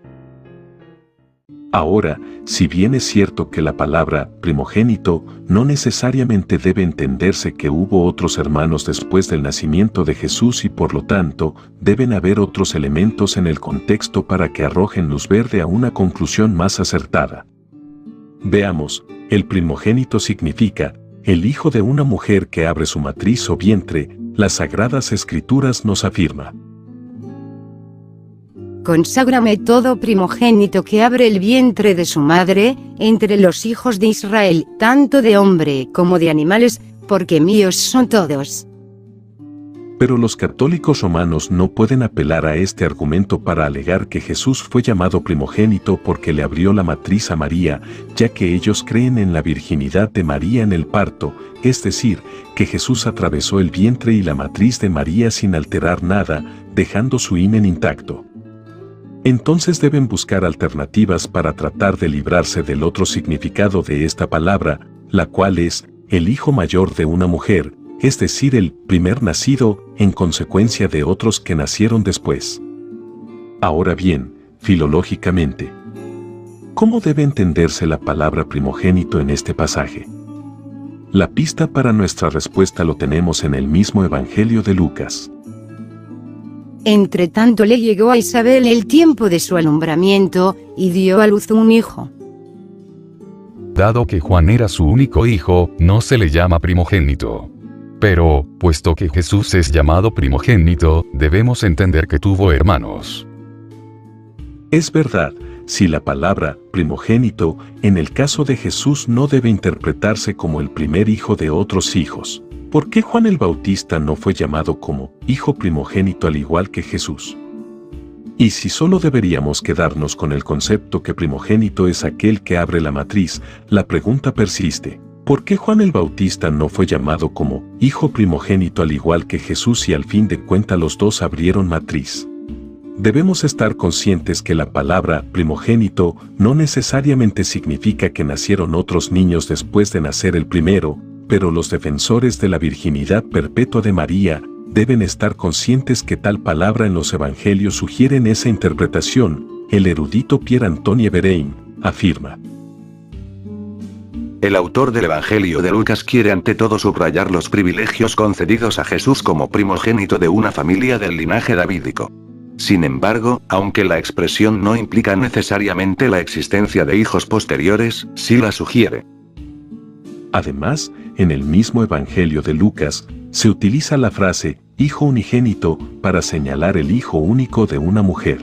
Ahora, si bien es cierto que la palabra primogénito no necesariamente debe entenderse que hubo otros hermanos después del nacimiento de Jesús y por lo tanto, deben haber otros elementos en el contexto para que arrojen luz verde a una conclusión más acertada. Veamos, el primogénito significa, el hijo de una mujer que abre su matriz o vientre, las Sagradas Escrituras nos afirma. Conságrame todo primogénito que abre el vientre de su madre, entre los hijos de Israel, tanto de hombre como de animales, porque míos son todos. Pero los católicos romanos no pueden apelar a este argumento para alegar que Jesús fue llamado primogénito porque le abrió la matriz a María, ya que ellos creen en la virginidad de María en el parto, es decir, que Jesús atravesó el vientre y la matriz de María sin alterar nada, dejando su himen intacto. Entonces deben buscar alternativas para tratar de librarse del otro significado de esta palabra, la cual es, el hijo mayor de una mujer, es decir, el primer nacido, en consecuencia de otros que nacieron después. Ahora bien, filológicamente, ¿cómo debe entenderse la palabra primogénito en este pasaje? La pista para nuestra respuesta lo tenemos en el mismo Evangelio de Lucas. Entre tanto le llegó a Isabel el tiempo de su alumbramiento, y dio a luz un hijo. Dado que Juan era su único hijo, no se le llama primogénito. Pero, puesto que Jesús es llamado primogénito, debemos entender que tuvo hermanos. Es verdad, si la palabra primogénito, en el caso de Jesús no debe interpretarse como el primer hijo de otros hijos. ¿Por qué Juan el Bautista no fue llamado como hijo primogénito al igual que Jesús? Y si solo deberíamos quedarnos con el concepto que primogénito es aquel que abre la matriz, la pregunta persiste. ¿Por qué Juan el Bautista no fue llamado como hijo primogénito al igual que Jesús y al fin de cuentas los dos abrieron matriz? Debemos estar conscientes que la palabra primogénito no necesariamente significa que nacieron otros niños después de nacer el primero, pero los defensores de la virginidad perpetua de María deben estar conscientes que tal palabra en los evangelios sugieren esa interpretación. El erudito Pierre Antoine Bérain afirma. El autor del Evangelio de Lucas quiere ante todo subrayar los privilegios concedidos a Jesús como primogénito de una familia del linaje davídico. Sin embargo, aunque la expresión no implica necesariamente la existencia de hijos posteriores, sí la sugiere. Además, en el mismo Evangelio de Lucas, se utiliza la frase hijo unigénito para señalar el hijo único de una mujer.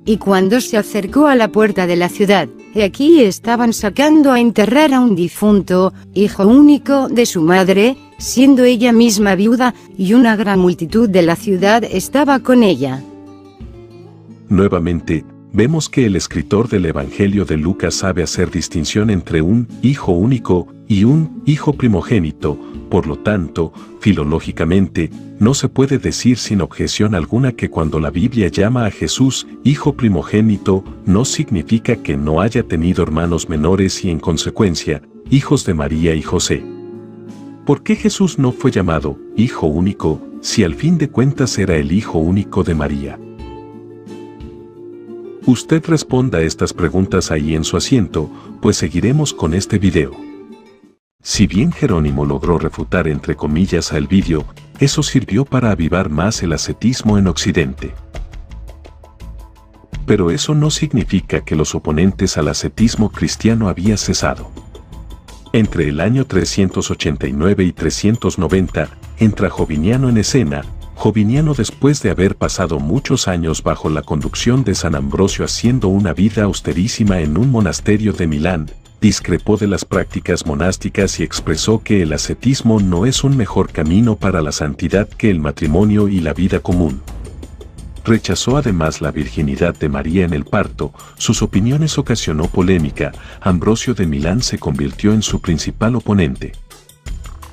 Y cuando se acercó a la puerta de la ciudad, he aquí estaban sacando a enterrar a un difunto, hijo único de su madre, siendo ella misma viuda, y una gran multitud de la ciudad estaba con ella. Nuevamente, vemos que el escritor del Evangelio de Lucas sabe hacer distinción entre un hijo único y un hijo primogénito, por lo tanto, filológicamente, no se puede decir sin objeción alguna que cuando la Biblia llama a Jesús hijo primogénito, no significa que no haya tenido hermanos menores y en consecuencia, hijos de María y José. ¿Por qué Jesús no fue llamado hijo único, si al fin de cuentas era el hijo único de María? Usted responda a estas preguntas ahí en su asiento, pues seguiremos con este video. Si bien Jerónimo logró refutar entre comillas a Elvidio, eso sirvió para avivar más el ascetismo en Occidente. Pero eso no significa que los oponentes al ascetismo cristiano habían cesado. Entre el año 389 y 390, entra Joviniano en escena. Joviniano, después de haber pasado muchos años bajo la conducción de San Ambrosio haciendo una vida austerísima en un monasterio de Milán, discrepó de las prácticas monásticas y expresó que el ascetismo no es un mejor camino para la santidad que el matrimonio y la vida común. Rechazó además la virginidad de María en el parto, sus opiniones ocasionó polémica, Ambrosio de Milán se convirtió en su principal oponente.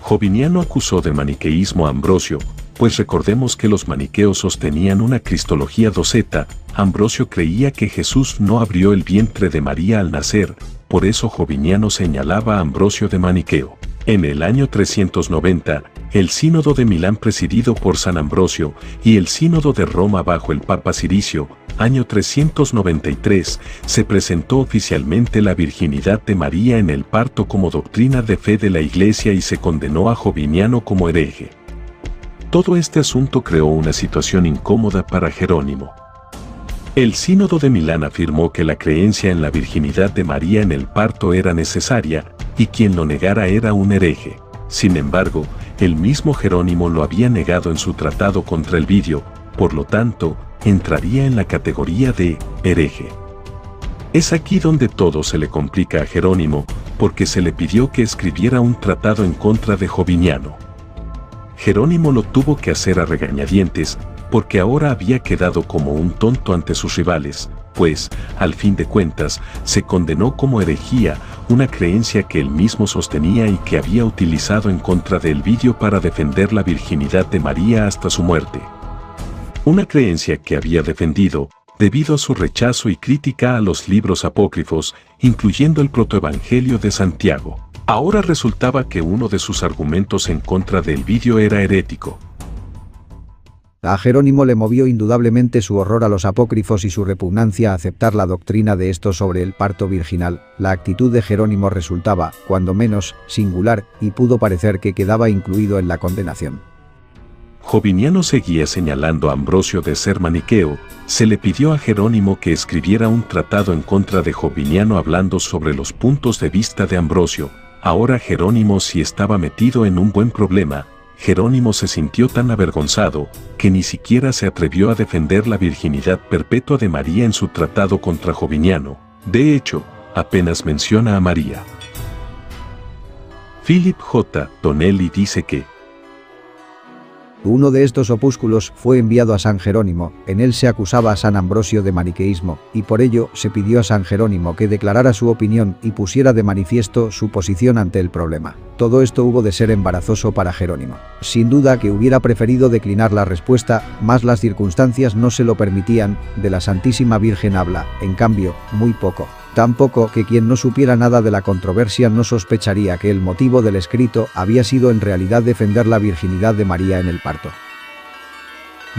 Joviniano acusó de maniqueísmo a Ambrosio, pues recordemos que los maniqueos sostenían una cristología doceta, Ambrosio creía que Jesús no abrió el vientre de María al nacer, por eso Joviniano señalaba a Ambrosio de maniqueo. En el año 390, el Sínodo de Milán presidido por San Ambrosio y el Sínodo de Roma bajo el Papa Ciricio, año 393, se presentó oficialmente la virginidad de María en el parto como doctrina de fe de la Iglesia y se condenó a Joviniano como hereje. Todo este asunto creó una situación incómoda para Jerónimo. El Sínodo de Milán afirmó que la creencia en la virginidad de María en el parto era necesaria, y quien lo negara era un hereje. Sin embargo, el mismo Jerónimo lo había negado en su tratado contra Elvidio, por lo tanto, entraría en la categoría de hereje. Es aquí donde todo se le complica a Jerónimo, porque se le pidió que escribiera un tratado en contra de Joviniano. Jerónimo lo tuvo que hacer a regañadientes, porque ahora había quedado como un tonto ante sus rivales, pues, al fin de cuentas, se condenó como herejía, una creencia que él mismo sostenía y que había utilizado en contra de Elvidio para defender la virginidad de María hasta su muerte. Una creencia que había defendido, debido a su rechazo y crítica a los libros apócrifos, incluyendo el protoevangelio de Santiago. Ahora resultaba que uno de sus argumentos en contra de Elvidio era herético. A Jerónimo le movió indudablemente su horror a los apócrifos y su repugnancia a aceptar la doctrina de estos sobre el parto virginal. La actitud de Jerónimo resultaba, cuando menos, singular, y pudo parecer que quedaba incluido en la condenación. Joviniano seguía señalando a Ambrosio de ser maniqueo, se le pidió a Jerónimo que escribiera un tratado en contra de Joviniano hablando sobre los puntos de vista de Ambrosio. Ahora Jerónimo sí estaba metido en un buen problema. Jerónimo se sintió tan avergonzado, que ni siquiera se atrevió a defender la virginidad perpetua de María en su tratado contra Joviniano. De hecho, apenas menciona a María. Philip J. Tonelli dice que uno de estos opúsculos fue enviado a San Jerónimo, en él se acusaba a San Ambrosio de maniqueísmo, y por ello se pidió a San Jerónimo que declarara su opinión y pusiera de manifiesto su posición ante el problema. Todo esto hubo de ser embarazoso para Jerónimo. Sin duda que hubiera preferido declinar la respuesta, mas las circunstancias no se lo permitían, de la Santísima Virgen habla, en cambio, muy poco. Tampoco que quien no supiera nada de la controversia no sospecharía que el motivo del escrito había sido en realidad defender la virginidad de María en el parto.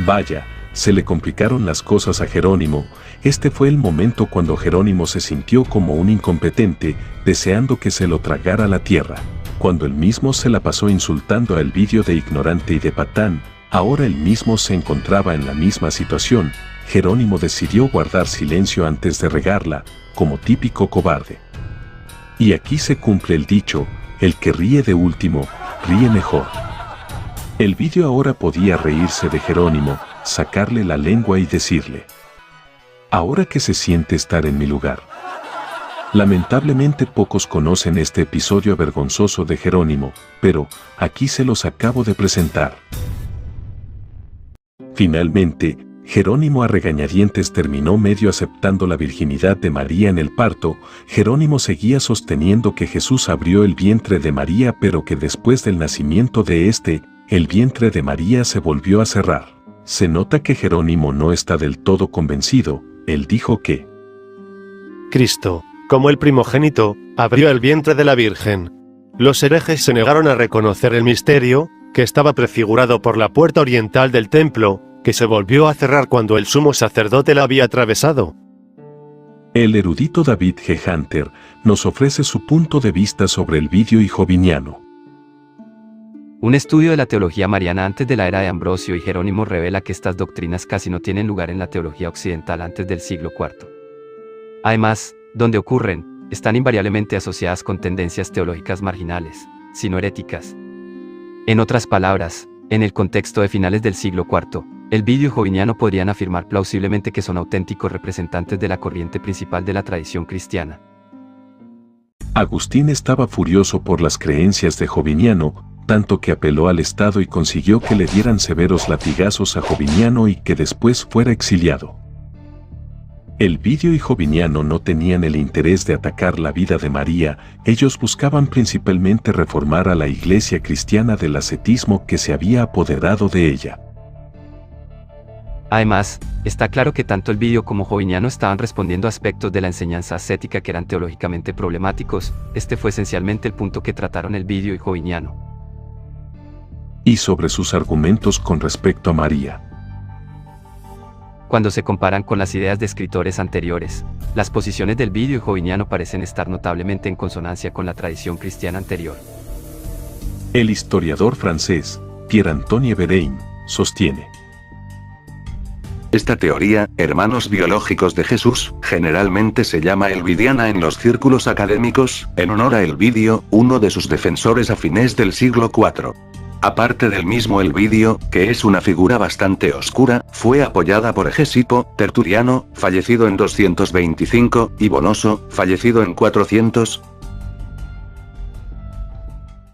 Vaya, se le complicaron las cosas a Jerónimo. Este fue el momento cuando Jerónimo se sintió como un incompetente, deseando que se lo tragara la tierra. Cuando él mismo se la pasó insultando a Elvidio de ignorante y de patán, ahora él mismo se encontraba en la misma situación. Jerónimo decidió guardar silencio antes de regarla, como típico cobarde. Y aquí se cumple el dicho, el que ríe de último, ríe mejor. Elvidio ahora podía reírse de Jerónimo, sacarle la lengua y decirle: ahora que se siente estar en mi lugar. Lamentablemente pocos conocen este episodio vergonzoso de Jerónimo, pero aquí se los acabo de presentar. Finalmente, Jerónimo a regañadientes terminó medio aceptando la virginidad de María en el parto. Jerónimo seguía sosteniendo que Jesús abrió el vientre de María, pero que después del nacimiento de el vientre de María se volvió a cerrar. Se nota que Jerónimo no está del todo convencido. Él dijo que Cristo, como el primogénito, abrió el vientre de la Virgen. Los herejes se negaron a reconocer el misterio, que estaba prefigurado por la puerta oriental del templo, que se volvió a cerrar cuando el sumo sacerdote la había atravesado. El erudito David G. Hunter nos ofrece su punto de vista sobre el vídeo joviniano. Un estudio de la teología mariana antes de la era de Ambrosio y Jerónimo revela que estas doctrinas casi no tienen lugar en la teología occidental antes del siglo IV. Además, donde ocurren, están invariablemente asociadas con tendencias teológicas marginales, sino heréticas. En otras palabras, en el contexto de finales del siglo IV, el vídeo joviniano podrían afirmar plausiblemente que son auténticos representantes de la corriente principal de la tradición cristiana. Agustín estaba furioso por las creencias de Joviniano, tanto que apeló al Estado y consiguió que le dieran severos latigazos a Joviniano y que después fuera exiliado. El vídeo y Joviniano no tenían el interés de atacar la vida de María, ellos buscaban principalmente reformar a la iglesia cristiana del ascetismo que se había apoderado de ella. Además, está claro que tanto el vídeo como Joviniano estaban respondiendo a aspectos de la enseñanza ascética que eran teológicamente problemáticos. Este fue esencialmente el punto que trataron el vídeo y Joviniano. Y sobre sus argumentos con respecto a María. Cuando se comparan con las ideas de escritores anteriores, las posiciones del vídeo y Joviniano parecen estar notablemente en consonancia con la tradición cristiana anterior. El historiador francés, Pierre-Antoine Bérain, sostiene: esta teoría, hermanos biológicos de Jesús, generalmente se llama elvidiana en los círculos académicos, en honor a Elvidio, uno de sus defensores a fines del siglo IV. Aparte del mismo Elvidio, que es una figura bastante oscura, fue apoyada por Hesipo, Tertuliano, fallecido en 225, y Bonoso, fallecido en 400.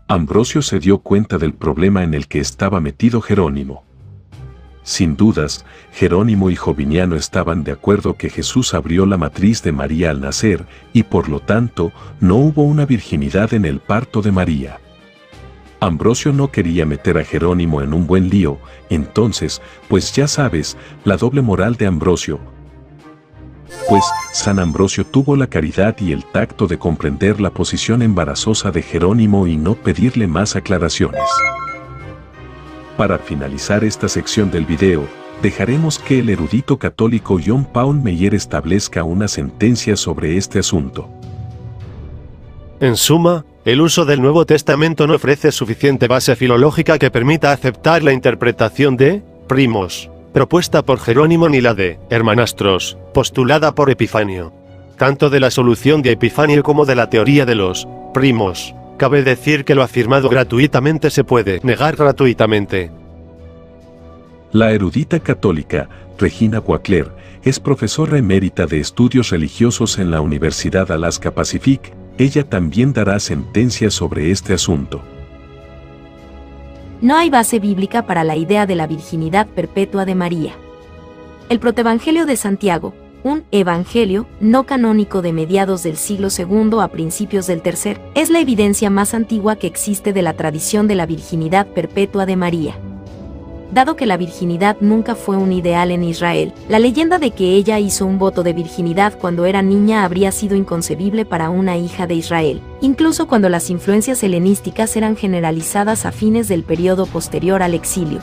Ambrosio se dio cuenta del problema en el que estaba metido Jerónimo. Sin dudas, Jerónimo y Joviniano estaban de acuerdo que Jesús abrió la matriz de María al nacer, y por lo tanto, no hubo una virginidad en el parto de María. Ambrosio no quería meter a Jerónimo en un buen lío, entonces, pues ya sabes, la doble moral de Ambrosio. Pues, San Ambrosio tuvo la caridad y el tacto de comprender la posición embarazosa de Jerónimo y no pedirle más aclaraciones. Para finalizar esta sección del video, dejaremos que el erudito católico John Paul Meyer establezca una sentencia sobre este asunto. En suma, el uso del Nuevo Testamento no ofrece suficiente base filológica que permita aceptar la interpretación de primos, propuesta por Jerónimo, ni la de hermanastros, postulada por Epifanio. Tanto de la solución de Epifanio como de la teoría de los primos, cabe decir que lo afirmado gratuitamente se puede negar gratuitamente. La erudita católica, Regina Boisclair, es profesora emérita de estudios religiosos en la Universidad Alaska Pacific. Ella también dará sentencia sobre este asunto. No hay base bíblica para la idea de la virginidad perpetua de María. El Protoevangelio de Santiago, un evangelio no canónico de mediados del siglo II a principios del III, es la evidencia más antigua que existe de la tradición de la virginidad perpetua de María. Dado que la virginidad nunca fue un ideal en Israel, la leyenda de que ella hizo un voto de virginidad cuando era niña habría sido inconcebible para una hija de Israel, incluso cuando las influencias helenísticas eran generalizadas a fines del periodo posterior al exilio.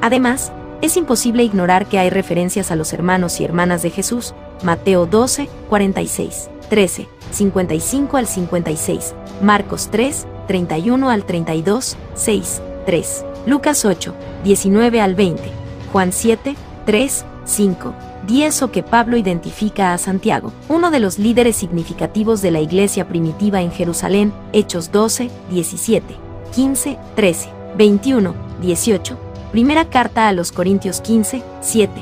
Además, es imposible ignorar que hay referencias a los hermanos y hermanas de Jesús, Mateo 12, 46, 13, 55 al 56, Marcos 3, 31 al 32, 6, 3, Lucas 8, 19 al 20, Juan 7, 3, 5, 10 o que Pablo identifica a Santiago, uno de los líderes significativos de la iglesia primitiva en Jerusalén, Hechos 12, 17, 15, 13, 21, 18, Primera carta a los Corintios 15, 7,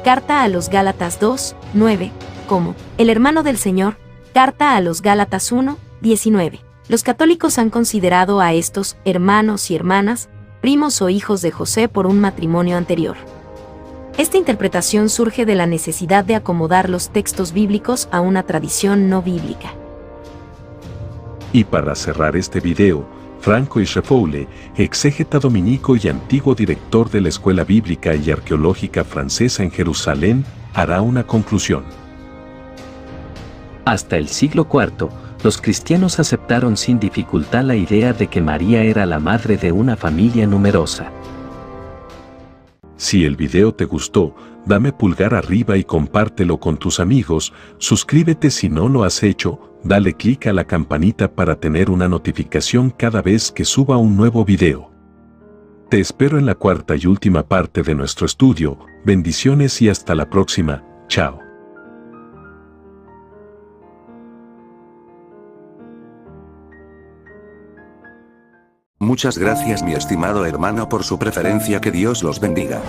Carta a los Gálatas 2, 9, como el hermano del Señor, Carta a los Gálatas 1, 19. Los católicos han considerado a estos hermanos y hermanas primos o hijos de José por un matrimonio anterior. Esta interpretación surge de la necesidad de acomodar los textos bíblicos a una tradición no bíblica. Y para cerrar este video, Franco Israfoule, exégeta dominico y antiguo director de la Escuela Bíblica y Arqueológica Francesa en Jerusalén, hará una conclusión. Hasta el siglo IV, los cristianos aceptaron sin dificultad la idea de que María era la madre de una familia numerosa. Si el video te gustó, dame pulgar arriba y compártelo con tus amigos, suscríbete si no lo has hecho, dale clic a la campanita para tener una notificación cada vez que suba un nuevo video. Te espero en la cuarta y última parte de nuestro estudio, bendiciones y hasta la próxima, chao. Muchas gracias mi estimado hermano por su preferencia, que Dios los bendiga.